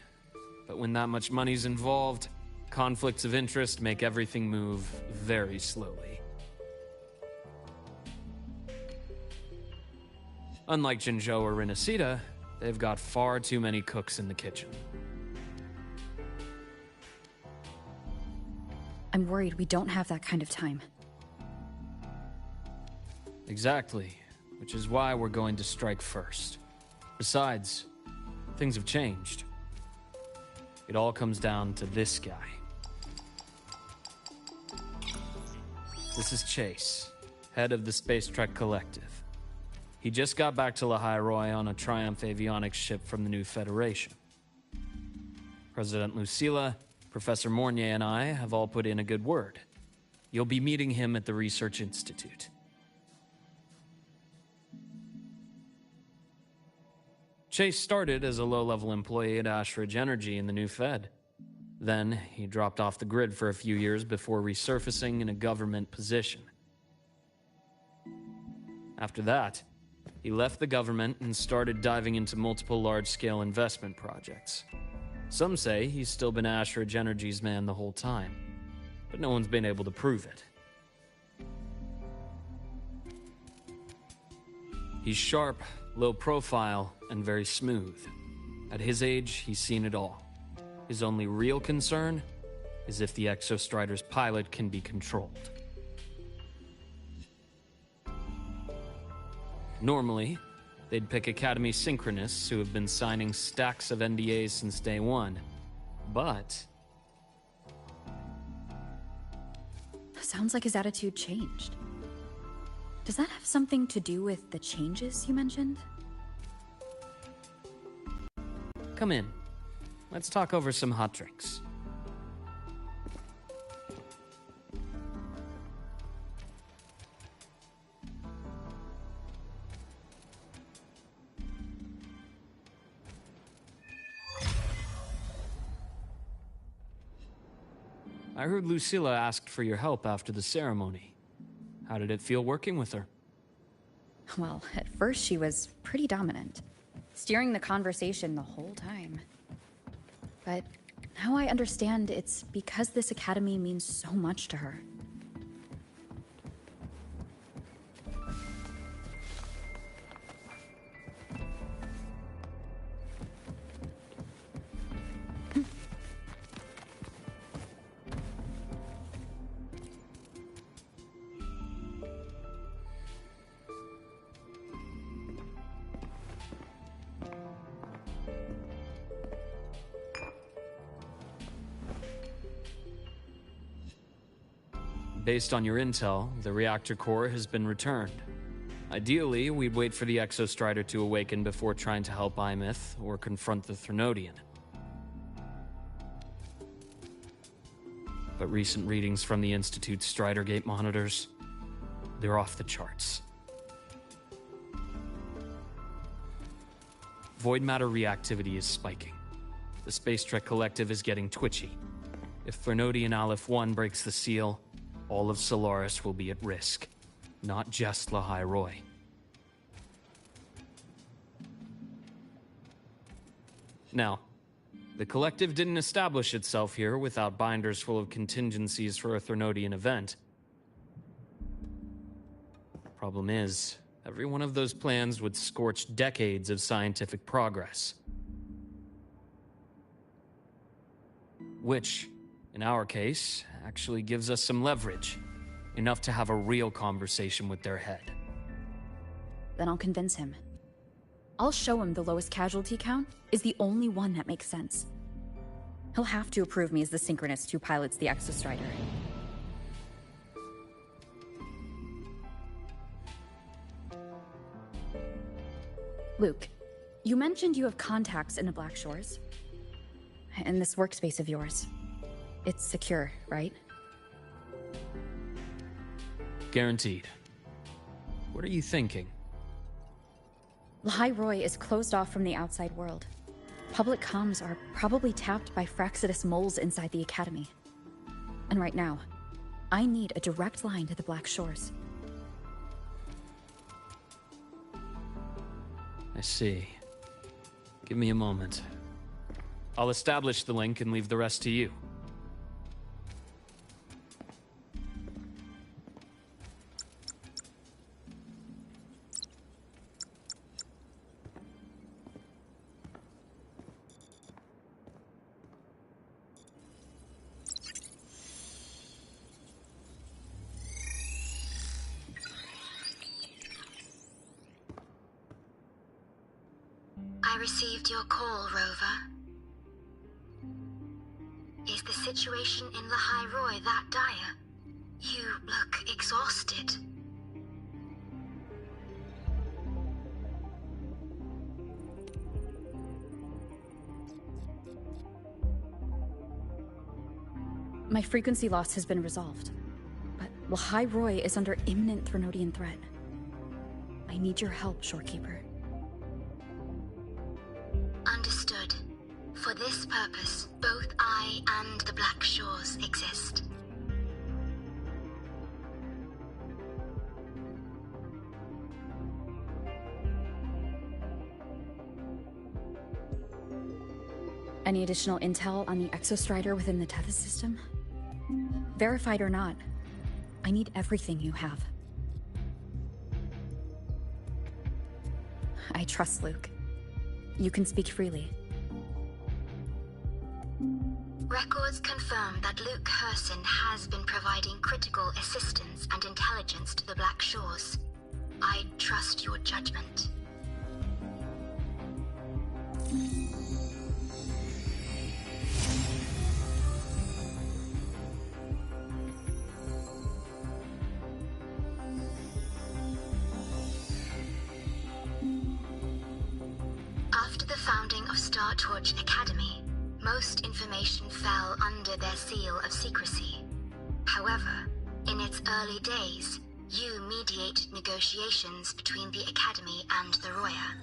But when that much money's involved, conflicts of interest make everything move very slowly. Unlike Jinzhou or Rinasita, they've got far too many cooks in the kitchen. I'm worried we don't have that kind of time. Exactly. Which is why we're going to strike first. Besides, things have changed. It all comes down to this guy. This is Chase, head of the Space Trek Collective. He just got back to Lahai on a Triumph avionics ship from the new Federation. President Lucilla, Professor Mornier, and I have all put in a good word. You'll be meeting him at the Research Institute. Chase started as a low-level employee at Ashridge Energy in the new Fed. Then, he dropped off the grid for a few years before resurfacing in a government position. After that, he left the government and started diving into multiple large-scale investment projects. Some say he's still been Ashridge Energy's man the whole time, but no one's been able to prove it. He's sharp, low profile, and very smooth. At his age, he's seen it all. His only real concern is if the Exostrider's pilot can be controlled. Normally, they'd pick Academy synchronists who have been signing stacks of NDAs since day one. But Sounds like his attitude changed. Does that have something to do with the changes you mentioned? come in. Let's talk over some hot drinks. I heard Lucilla asked for your help after the ceremony. How did it feel working with her? Well, at first she was pretty dominant, steering the conversation the whole time. But now I understand it's because this academy means so much to her. Based on your intel, the reactor core has been returned. Ideally, we'd wait for the Exostrider to awaken before trying to help Imith or confront the Thrunodian. But recent readings from the Institute's Strider Gate monitors, They're off the charts. Void matter reactivity is spiking. The Space Trek Collective is getting twitchy. If Threnodian Aleph 1 breaks the seal, all of Solaris will be at risk. Not just Lahai Roy. Now, the Collective didn't establish itself here without binders full of contingencies for a Threnodian event. Problem is, every one of those plans would scorch decades of scientific progress. Which, in our case, actually gives us some leverage. Enough to have a real conversation with their head. Then I'll convince him. I'll show him the lowest casualty count is the only one that makes sense. He'll have to approve me as the synchronist who pilots the Exostrider. Luke, you mentioned you have contacts in the Black Shores. And this workspace of yours. It's secure, right? Guaranteed. What are you thinking? Lahai Roy is closed off from the outside world. Public comms are probably tapped by Fraxidus moles inside the Academy. And right now, I need a direct line to the Black Shores. I see. Give me a moment. I'll establish the link and leave the rest to you. I received your call, Rover. Is the situation in Lahai Roy that dire? You look exhausted. My frequency loss has been resolved, but Lahai Roy is under imminent Threnodian threat. I need your help, Shorekeeper. Understood. For this purpose, both I and the Black Shores exist. Any additional intel on the Exostrider within the Tethys system? Verified or not, I need everything you have. I trust Luke. You can speak freely. Records confirm that Luke Herson has been providing critical assistance and intelligence to the Black Shores. I trust your judgment. After the founding of Star Torch Academy, most information fell under their seal of secrecy. However, in its early days, you mediate negotiations between the Academy and the Roya.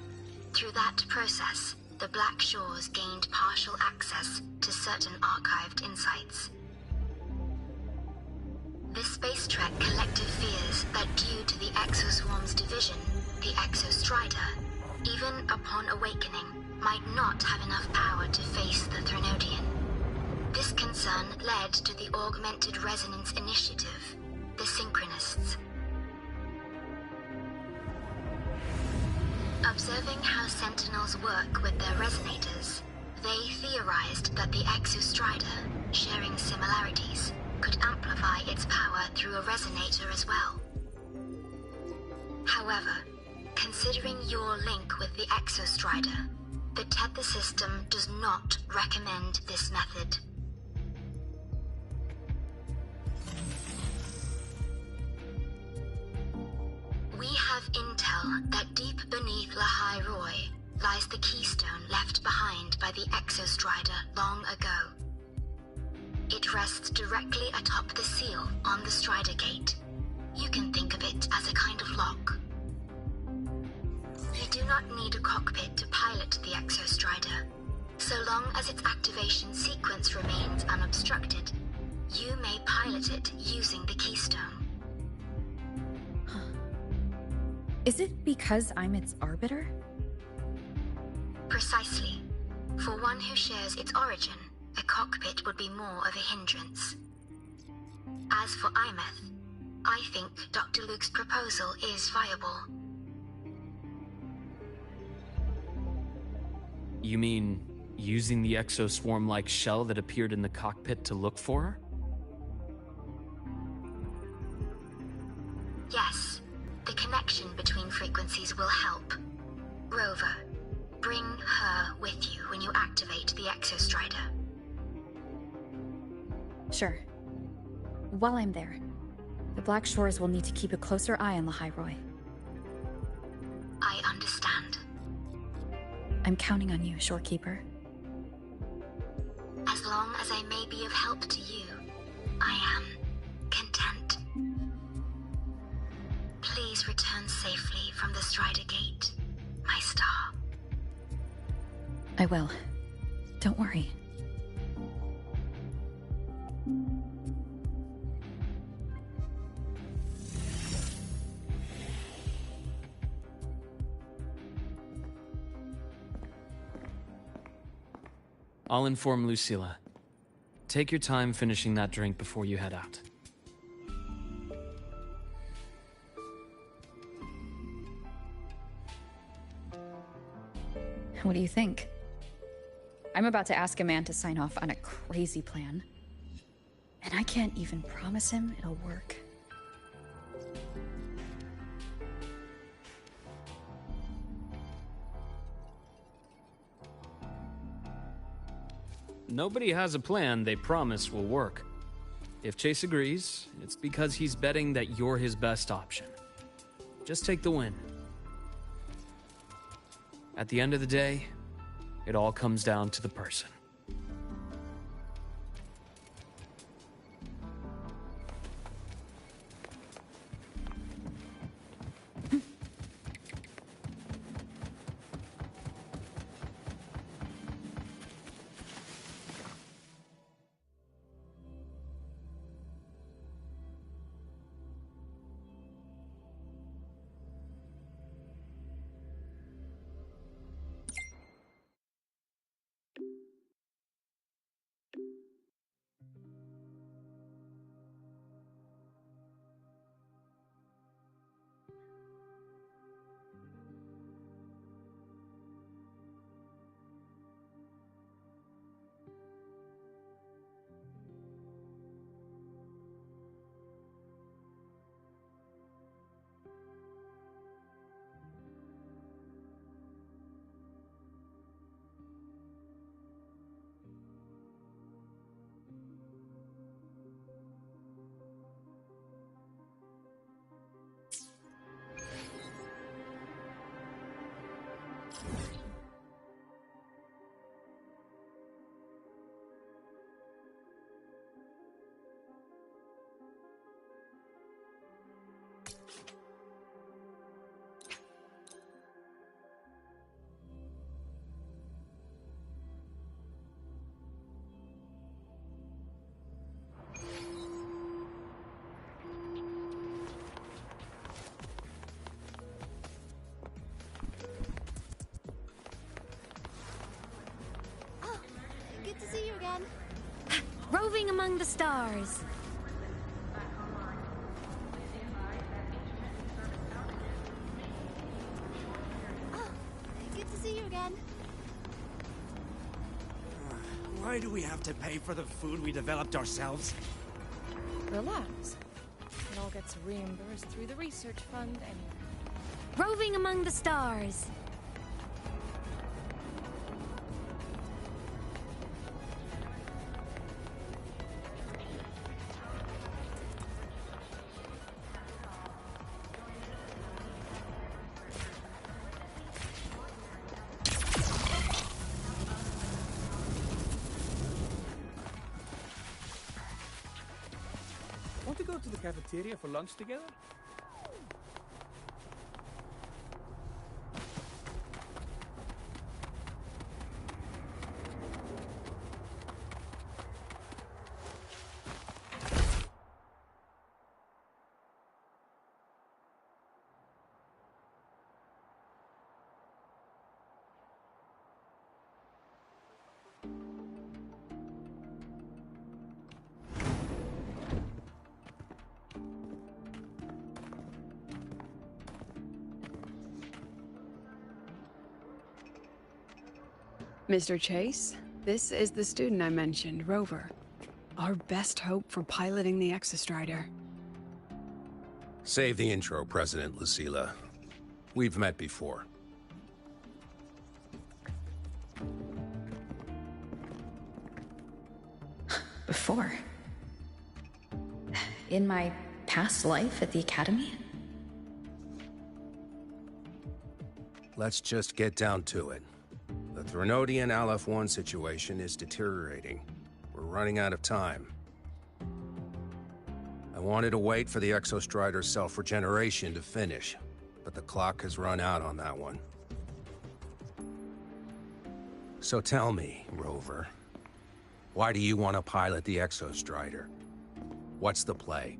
Through that process, the Black Shores gained partial access to certain archived insights. The Space Trek Collective fears that due to the Exoswarm's division, the Exostrider, even upon awakening, might not have enough power to face the Threnodian. This concern led to the Augmented Resonance Initiative, the Synchronists. Observing how Sentinels work with their resonators, they theorized that the Exostrider, sharing similarities, could amplify its power through a resonator as well. However, considering your link with the Exostrider, the Tether system does not recommend this method. We have intel that deep beneath Lahai Roy lies the keystone left behind by the Exostrider long ago. It rests directly atop the seal on the Strider Gate. You can think of it not need a cockpit to pilot the Exostrider. So long as its activation sequence remains unobstructed, you may pilot it using the keystone. Is it because I'm its arbiter? Precisely. For one who shares its origin, a cockpit would be more of a hindrance. As for Imeth, I think Dr. Luke's proposal is viable. You mean using the exoswarm-like shell that appeared in the cockpit to look for her? Yes. The connection between frequencies will help. Rover, bring her with you when you activate the Exostrider. Sure. While I'm there, the Black Shores will need to keep a closer eye on Lahairoi. I understand. I'm counting on you, Shorekeeper. As long as I may be of help to you, I am content. Please return safely from the Strider Gate, my star. I will. Don't worry. I'll inform Lucilla. Take your time finishing that drink before you head out. What do you think? I'm about to ask a man to sign off on a crazy plan. And I can't even promise him it'll work. Nobody has a plan they promise will work. If Chase agrees, it's because he's betting that you're his best option. Just take the win. At the end of the day, it all comes down to the person. Good to see you again. Roving among the stars. Oh, good to see you again. Why do we have to pay for the food we developed ourselves? Relax. It all gets reimbursed through the research fund anyway. Roving among the stars. Want to go to the cafeteria for lunch together? Mr. Chase, this is the student I mentioned, Rover. Our best hope for piloting the Exostrider. Save the intro, President Lucilla. We've met before. Before? In my past life at the Academy? Let's just get down to it. The Threnodian LF-1 situation is deteriorating. We're running out of time. I wanted to wait for the Exostrider's self-regeneration to finish, but the clock has run out on that one. So tell me, Rover, why do you want to pilot the Exostrider? What's the play?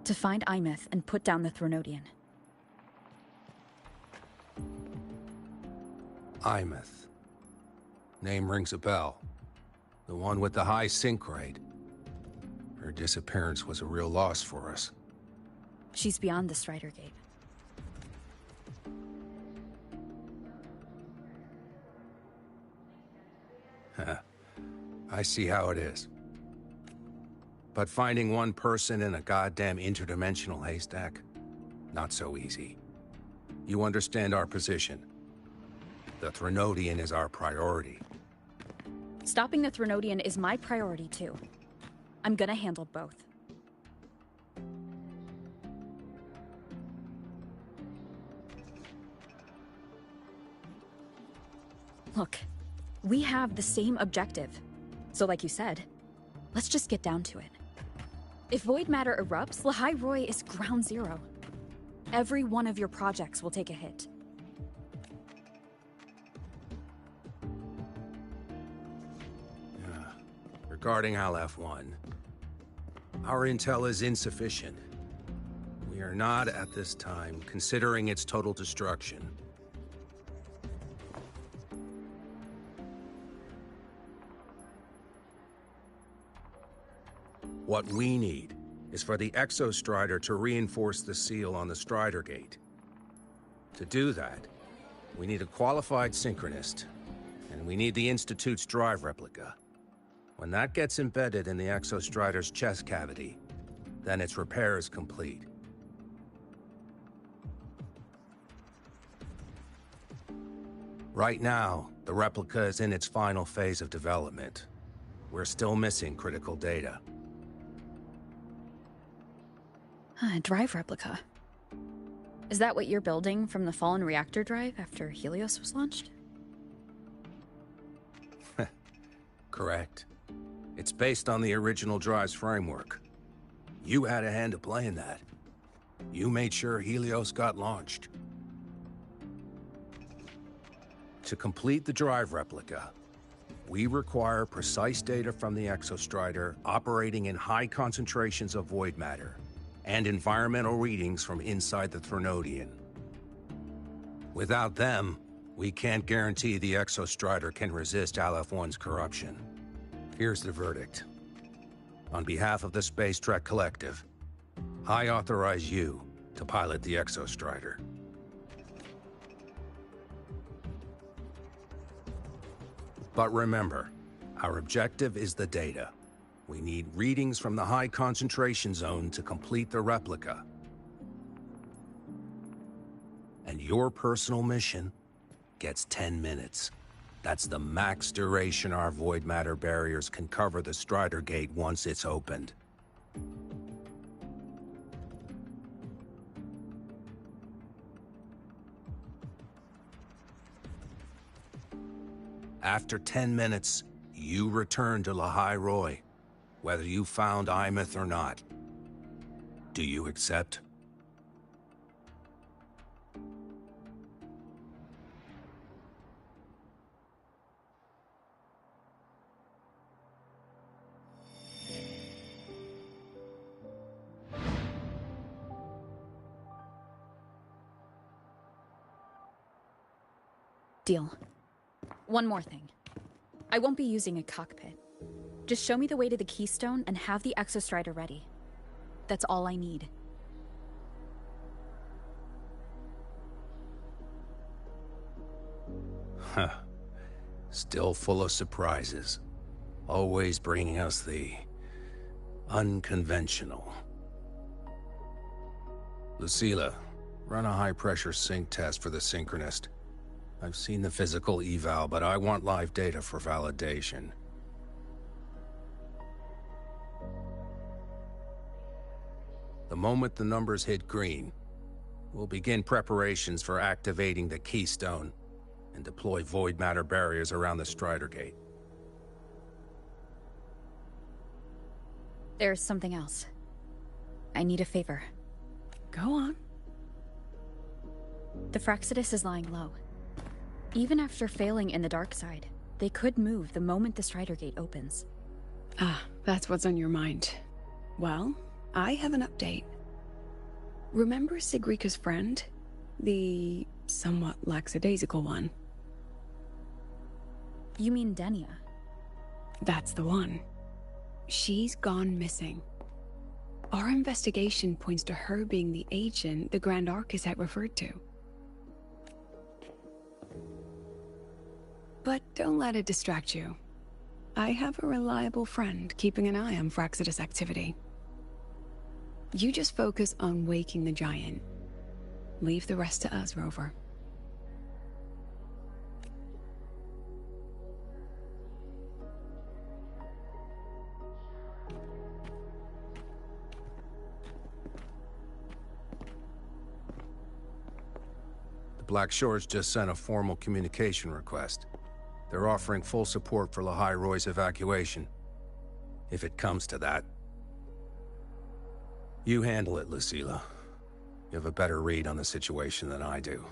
To find Imeth and put down the Threnodian. Imeth. Name rings a bell. The one with the high sync rate. Her disappearance was a real loss for us. She's beyond the Strider Gate. I see how it is. But finding one person in a goddamn interdimensional haystack? Not so easy. You understand our position. The Threnodian is our priority. Stopping the Threnodian is my priority too. I'm gonna handle both. Look, we have the same objective. So like you said, let's just get down to it. If void matter erupts, Lahai Roi is ground zero. Every one of your projects will take a hit. Regarding LF-1, our intel is insufficient. We are not, at this time, considering its total destruction. What we need is for the Exostrider to reinforce the seal on the Strider Gate. To do that, we need a qualified synchronist, and we need the Institute's drive replica. When that gets embedded in the Exostrider's chest cavity, then its repair is complete. Right now, the replica is in its final phase of development. We're still missing critical data. Drive replica. Is that what you're building from the fallen reactor drive after Helios was launched? Correct. It's based on the original drive's framework. You had a hand to play in that. You made sure Helios got launched. To complete the drive replica, we require precise data from the Exostrider operating in high concentrations of void matter, and environmental readings from inside the Threnodian. Without them, we can't guarantee the Exostrider can resist LF-1's corruption. Here's the verdict. On behalf of the Space Trek Collective, I authorize you to pilot the Exostrider. But remember, our objective is the data. We need readings from the high concentration zone to complete the replica. And your personal mission gets 10 minutes. That's the max duration our void matter barriers can cover the Strider Gate once it's opened. After 10 minutes, you return to Lahai Roi, whether you found Imeth or not. Do you accept? Deal. One more thing. I won't be using a cockpit. Just show me the way to the Keystone and have the Exostrider ready. That's all I need. Still full of surprises. Always bringing us the unconventional. Lucilla, run a high-pressure sync test for the Synchronist. I've seen the physical eval, but I want live data for validation. The moment the numbers hit green, we'll begin preparations for activating the Keystone and deploy void matter barriers around the Strider Gate. There's something else. I need a favor. Go on. The Fraxidus is lying low. Even after failing in the dark side, they could move the moment the Strider Gate opens. Ah, that's what's on your mind. Well, I have an update. Remember Sigrika's friend? The somewhat lackadaisical one? You mean Denia? That's the one. She's gone missing. Our investigation points to her being the agent the Grand Architect referred to. But don't let it distract you. I have a reliable friend keeping an eye on Fraxidus activity. You just focus on waking the giant. Leave the rest to us, Rover. The Black Shores just sent a formal communication request. They're offering full support for Lahai Roy's evacuation. If it comes to that. You handle it, Lucilla. You have a better read on the situation than I do.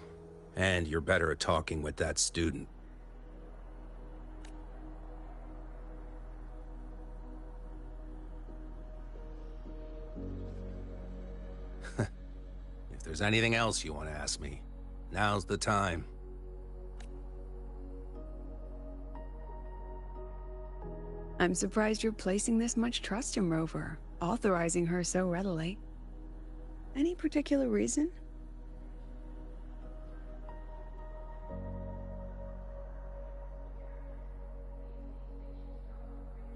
And you're better at talking with that student. If there's anything else you want to ask me, now's the time. I'm surprised you're placing this much trust in Rover, authorizing her so readily. Any particular reason?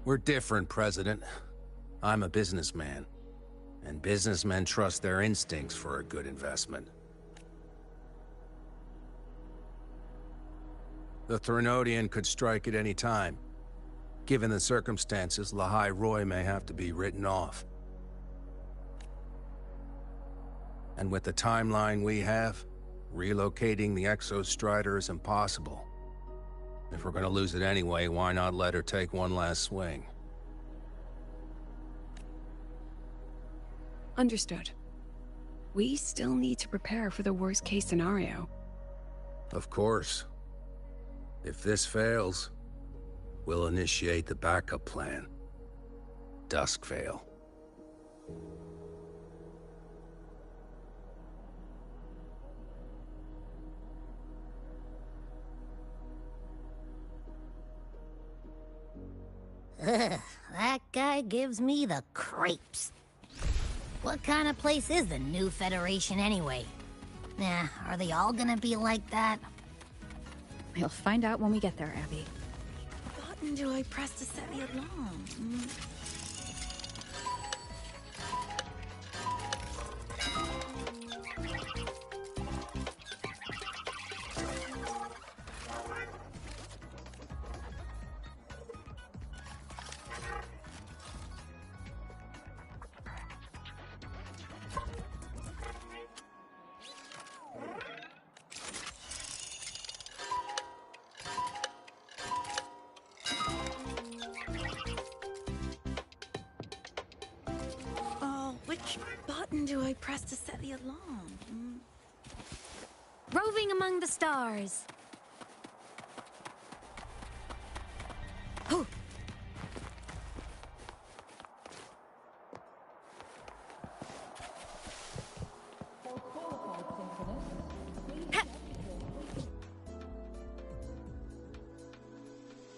We're different, President. I'm a businessman, and businessmen trust their instincts for a good investment. The Threnodian could strike at any time. Given the circumstances, Lahai Roy may have to be written off. And with the timeline we have, relocating the Exostrider is impossible. If we're gonna lose it anyway, why not let her take one last swing? Understood. We still need to prepare for the worst-case scenario. Of course. If this fails, we'll initiate the backup plan. Duskvale. That guy gives me the crepes. What kind of place is the new Federation anyway? Nah, are they all gonna be like that? We'll find out when we get there, Abby. What button do I press to set the alarm? Which button do I press to set the alarm? Roving among the stars.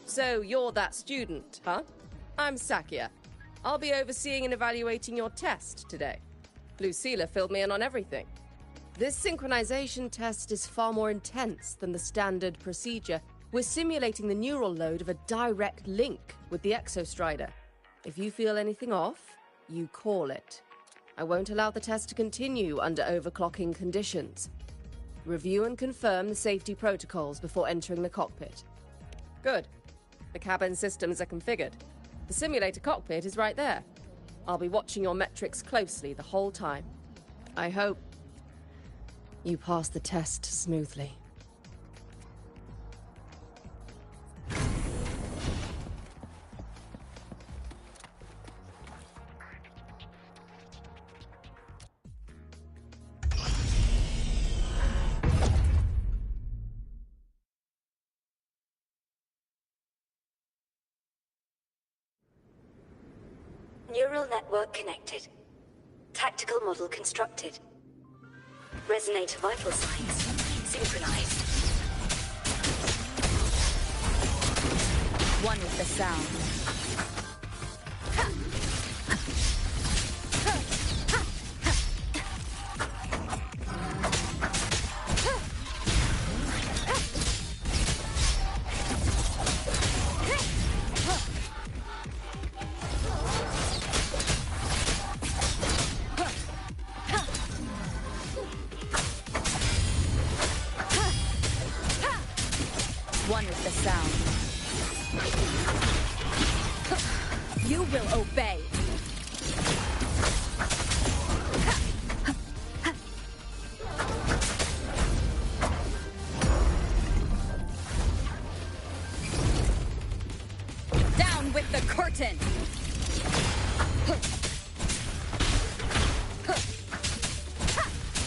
So you're that student, huh? I'm Sakia. I'll be overseeing and evaluating your test today. Lucilla filled me in on everything. This synchronization test is far more intense than the standard procedure, We're simulating the neural load of a direct link with the Exostrider. If you feel anything off, you call it. I won't allow the test to continue under overclocking conditions. Review and confirm the safety protocols before entering the cockpit. Good. The cabin systems are configured. The simulator cockpit is right there. I'll be watching your metrics closely the whole time. I hope you pass the test smoothly. Neural network connected. Tactical model constructed. Resonator vital signs synchronized. One with the sound. One with the sound. You will obey. Down with the curtain.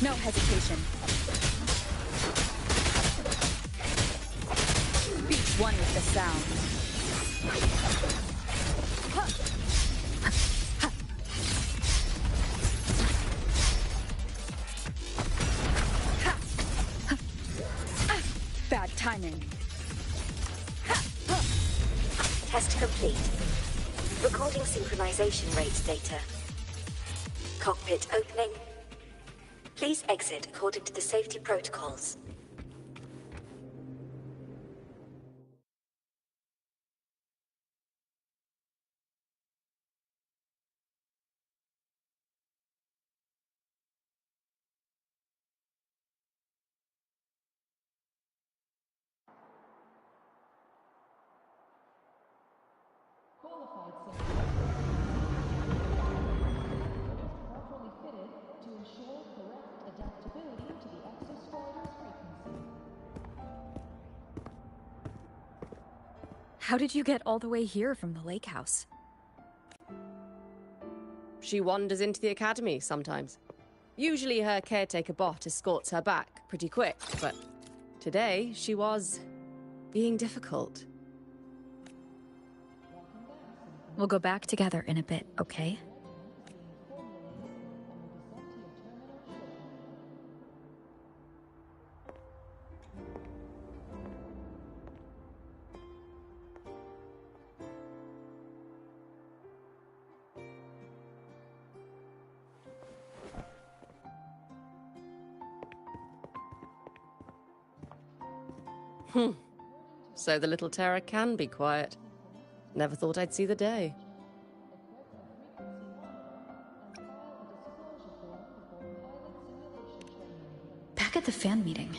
No hesitation. Beat one with the sound. Bad timing. Test complete. Recording synchronization rate data. Cockpit opening. Please exit according to the safety protocols. How did you get all the way here from the lake house? She wanders into the academy sometimes. Usually her caretaker bot escorts her back pretty quick, but today she was being difficult. We'll go back together in a bit, okay? So the little terror can be quiet. Never thought I'd see the day. Back at the fan meeting,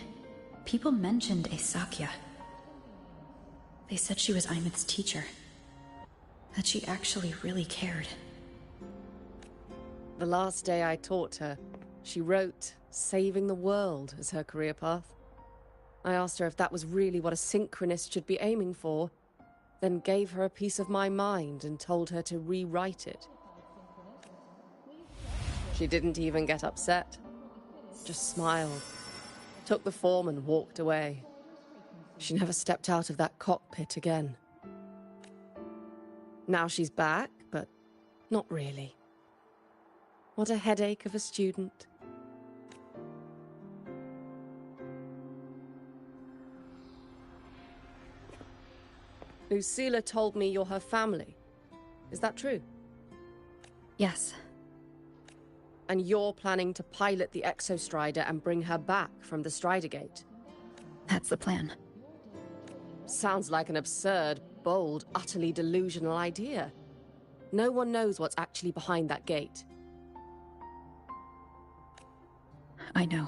people mentioned a Sakya. They said she was Imith's teacher. That she actually really cared. The last day I taught her, she wrote saving the world as her career path. I asked her if that was really what a synchronist should be aiming for, then gave her a piece of my mind and told her to rewrite it. She didn't even get upset, just smiled, took the form and walked away. She never stepped out of that cockpit again. Now she's back, but not really. What a headache of a student. Lucilla told me you're her family. Is that true? Yes. And you're planning to pilot the Exostrider and bring her back from the Strider Gate? That's the plan. Sounds like an absurd, bold, utterly delusional idea. No one knows what's actually behind that gate. I know.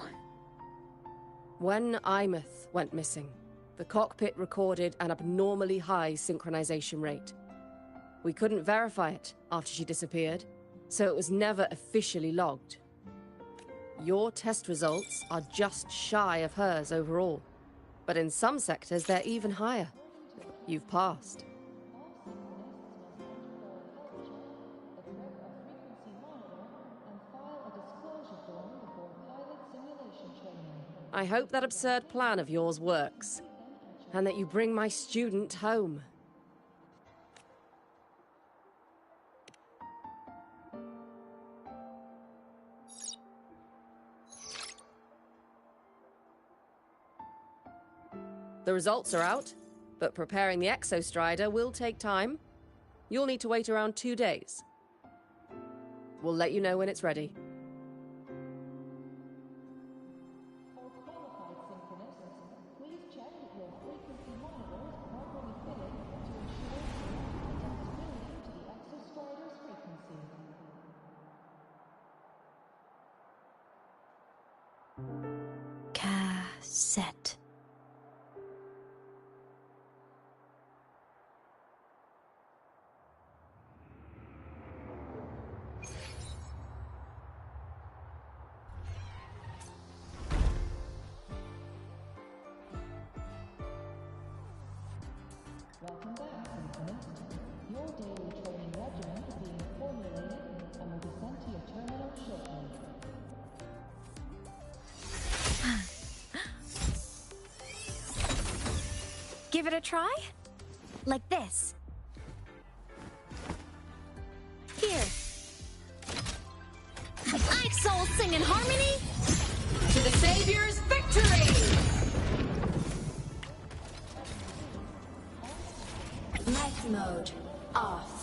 When Imeth went missing, the cockpit recorded an abnormally high synchronization rate. We couldn't verify it after she disappeared, so it was never officially logged. Your test results are just shy of hers overall, but in some sectors they're even higher. You've passed. I hope that absurd plan of yours works, and that you bring my student home. The results are out, but preparing the Exostrider will take time. You'll need to wait around 2 days. We'll let you know when it's ready. Cassette. Welcome back, Synchronist. Your daily training regimen is being formulated and will be sent to your terminal shortly. Give it a try? Like this. Here. I soul sing in harmony. To the Savior's victory! Night mode off.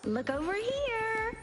Look over here.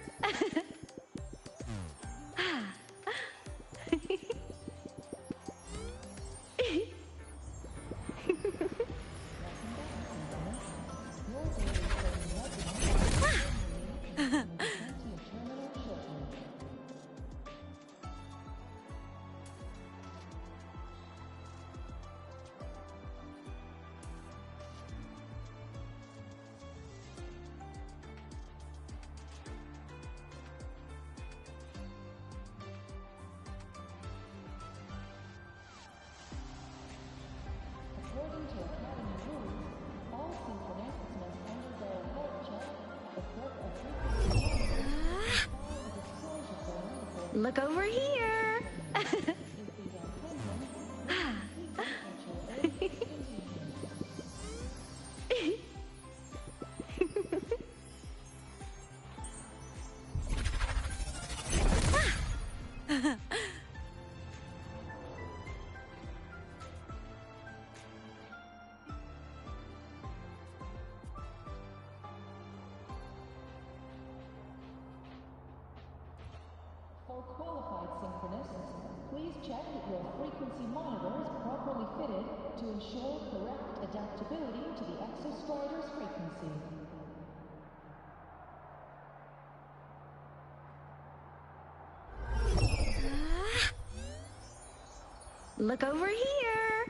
Look over here. For qualified synchronists, please check that your frequency monitor is properly fitted to ensure correct adaptability to the Exostrider's frequency. Look over here.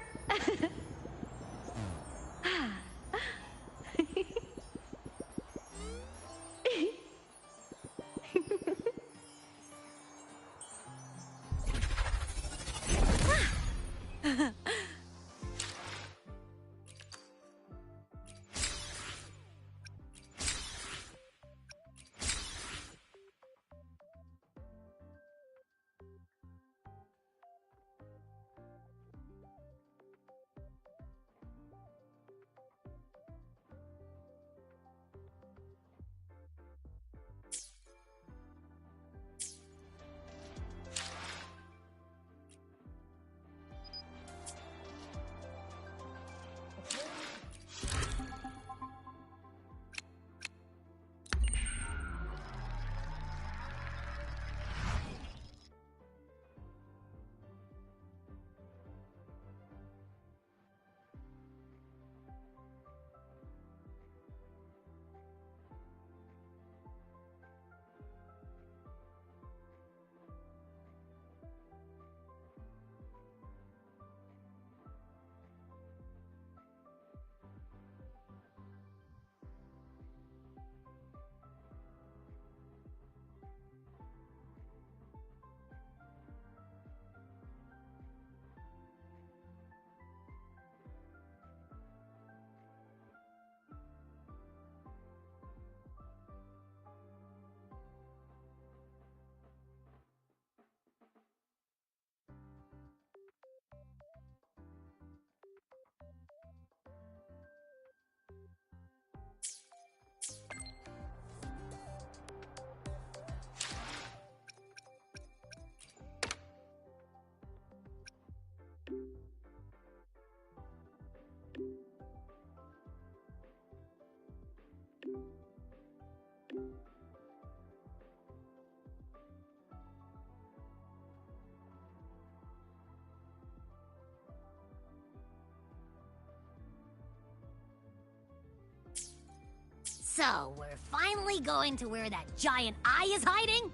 So, we're finally going to where that giant eye is hiding?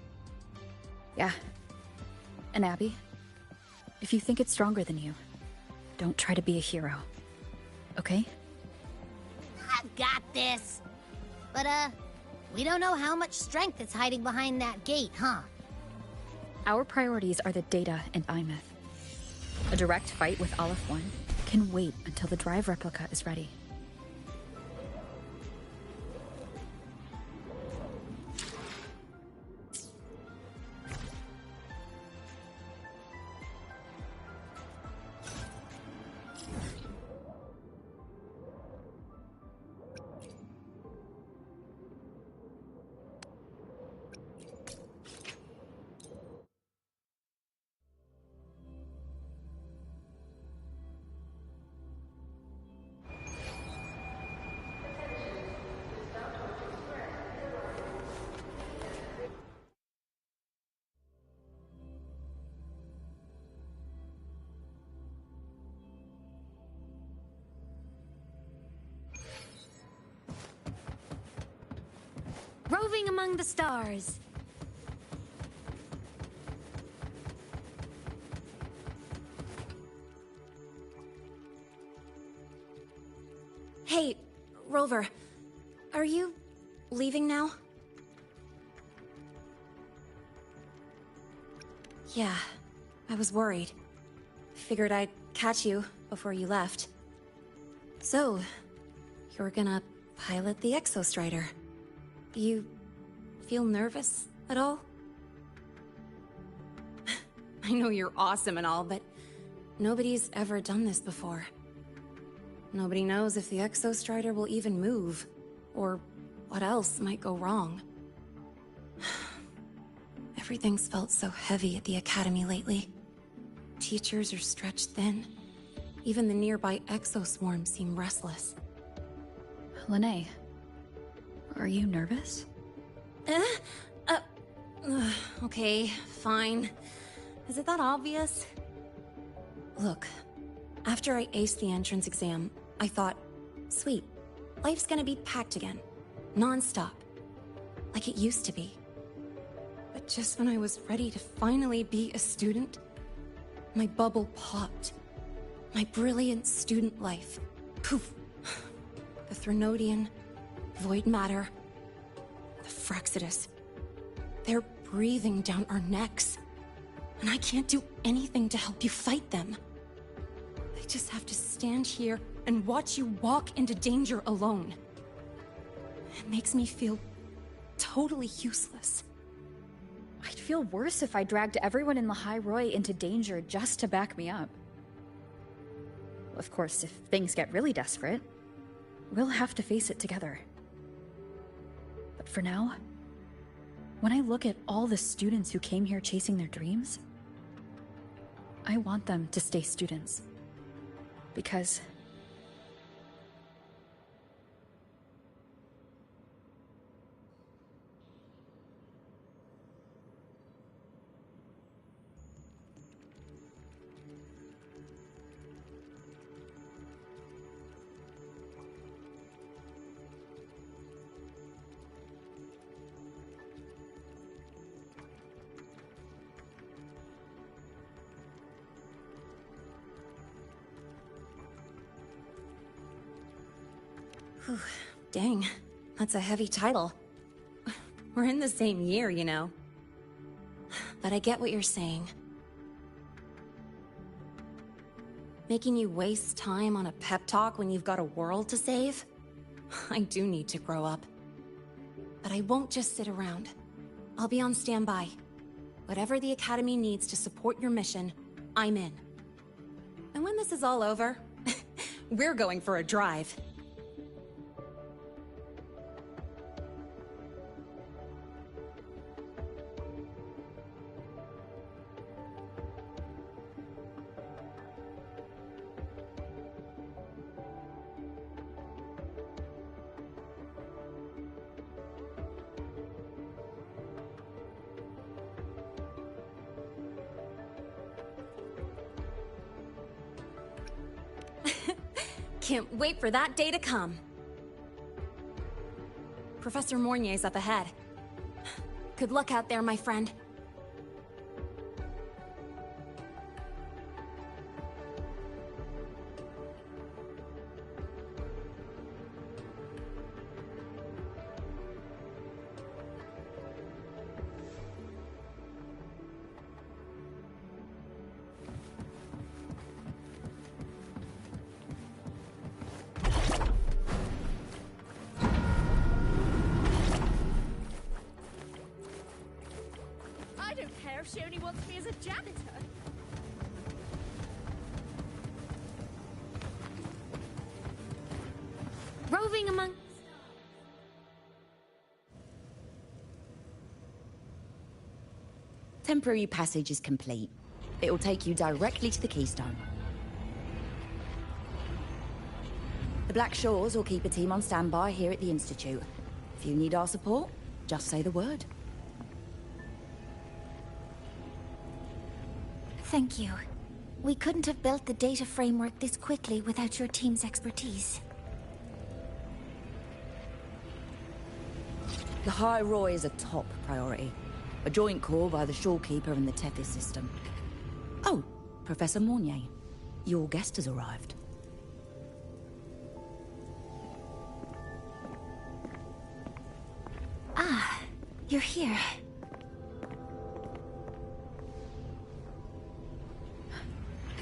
Yeah. And Abby, if you think it's stronger than you, don't try to be a hero. Okay? I've got this. But, we don't know how much strength is hiding behind that gate, huh? Our priorities are the data and Imeth. A direct fight with Aleph 1 can wait until the drive replica is ready. Roving among the stars. Hey, Rover. Are you leaving now? Yeah, I was worried. Figured I'd catch you before you left. So, you're gonna pilot the Exostrider. You feel nervous at all? I know you're awesome and all, but nobody's ever done this before. Nobody knows if the Exostrider will even move, or what else might go wrong. Everything's felt so heavy at the Academy lately. Teachers are stretched thin. Even the nearby exoswarms seem restless. Lene, are you nervous? Okay, fine. Is it that obvious? Look, after I aced the entrance exam, I thought, sweet, life's gonna be packed again. Non-stop. Like it used to be. But just when I was ready to finally be a student, my bubble popped. My brilliant student life. Poof. The Threnodian, void matter, the Frexidus. They're breathing down our necks. And I can't do anything to help you fight them. I just have to stand here and watch you walk into danger alone. It makes me feel totally useless. I'd feel worse if I dragged everyone in the High Roy into danger just to back me up. Of course, if things get really desperate, we'll have to face it together. But for now, when I look at all the students who came here chasing their dreams, I want them to stay students. Because Whew, dang, that's a heavy title. We're in the same year, you know. But I get what you're saying. Making you waste time on a pep talk when you've got a world to save? I do need to grow up. But I won't just sit around. I'll be on standby. Whatever the Academy needs to support your mission, I'm in. And when this is all over, we're going for a drive. Can't wait for that day to come. Professor Mornier's up ahead. Good luck out there, my friend. I don't care if she only wants me as a janitor. Roving among... Temporary passage is complete. It'll take you directly to the Keystone. The Black Shores will keep a team on standby here at the Institute. If you need our support, just say the word. Thank you. We couldn't have built the data framework this quickly without your team's expertise. The High Roy is a top priority. A joint call by the Shorekeeper and the Tethys system. Oh, Professor Mornier. Your guest has arrived. Ah, you're here.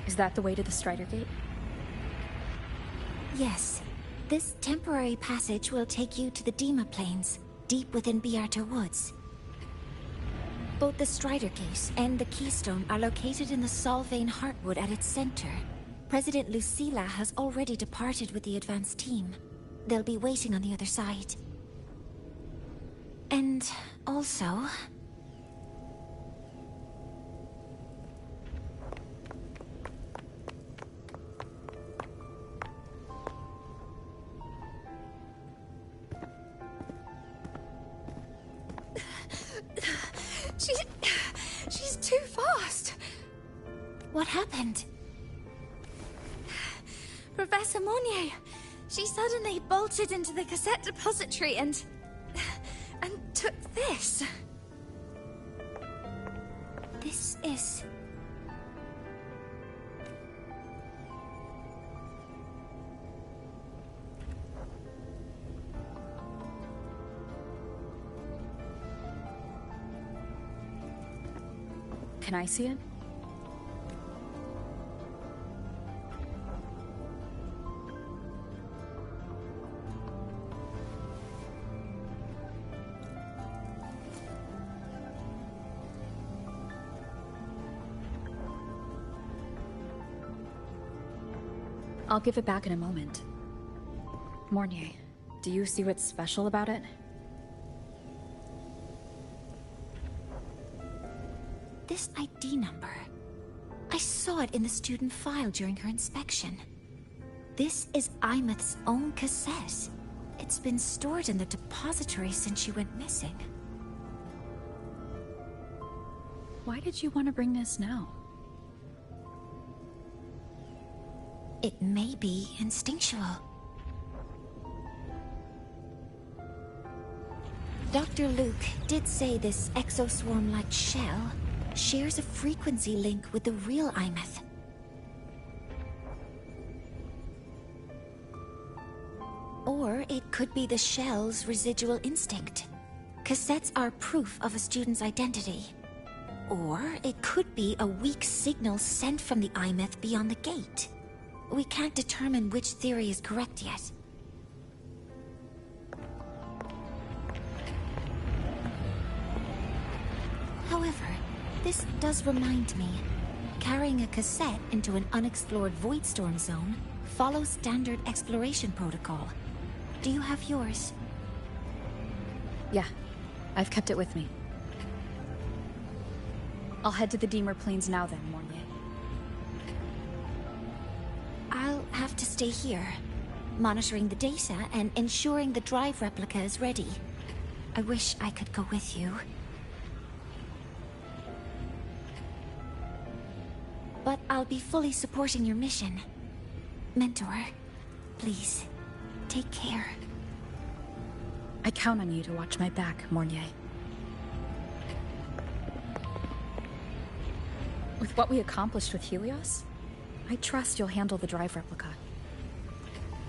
Is that the way to the Strider Gate? Yes. This temporary passage will take you to the Dima Plains, deep within Biarta Woods. Both the Strider Gate and the Keystone are located in the Solvane Heartwood at its center. President Lucilla has already departed with the advance team. They'll be waiting on the other side. And also... She's too fast. What happened? Professor Mornier, she suddenly bolted into the cassette depository and took this. This is... Can I see it? I'll give it back in a moment. Mornier, do you see what's special about it? This ID number. I saw it in the student file during her inspection. This is Imeth's own cassette. It's been stored in the depository since she went missing. Why did you want to bring this now? It may be instinctual. Dr. Luke did say this exoswarm-like shell shares a frequency link with the real Imeth. Or it could be the shell's residual instinct. Cassettes are proof of a student's identity. Or it could be a weak signal sent from the Imeth beyond the gate. We can't determine which theory is correct yet. However, this does remind me, carrying a cassette into an unexplored Voidstorm zone follows standard exploration protocol. Do you have yours? Yeah, I've kept it with me. I'll head to the Deemer Plains now then, Mornier. I'll have to stay here, monitoring the data and ensuring the drive replica is ready. I wish I could go with you. But I'll be fully supporting your mission. Mentor, please, take care. I count on you to watch my back, Mornier. With what we accomplished with Helios, I trust you'll handle the drive replica.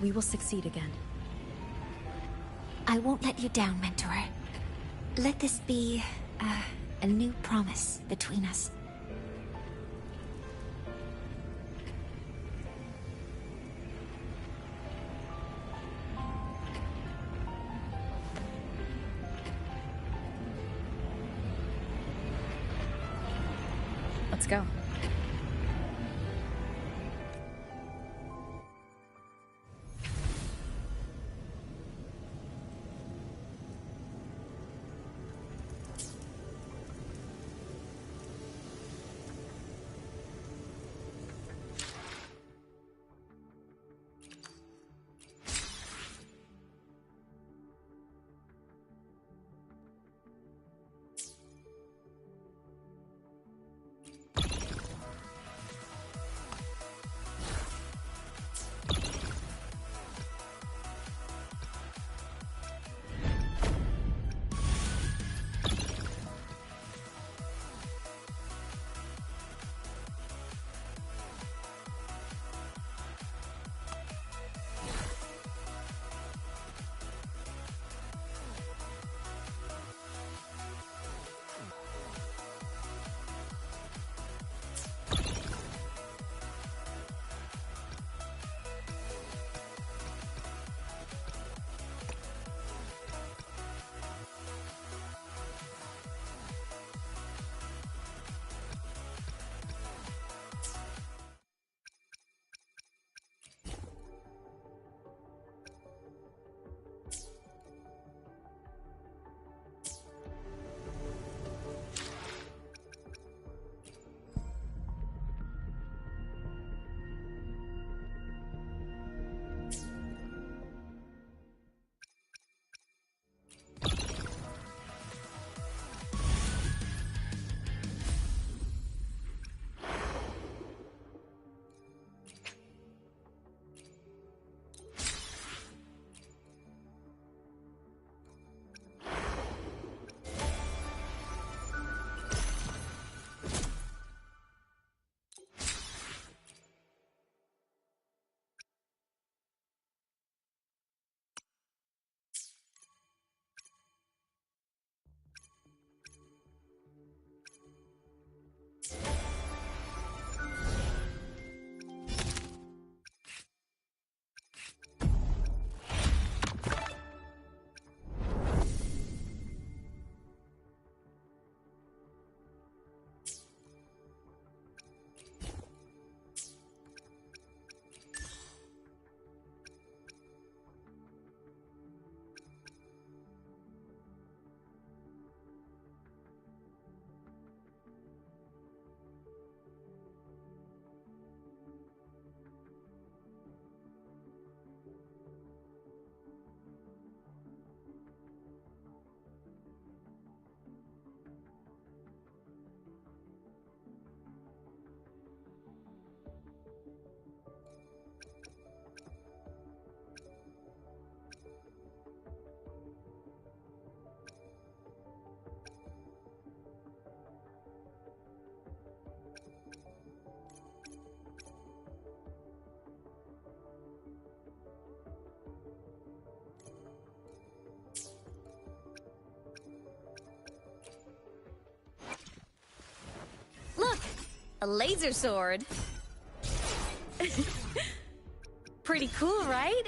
We will succeed again. I won't let you down, Mentor. Let this be a new promise between us. Let's go. Look! A laser sword. Pretty cool, right?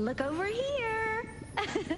look over here.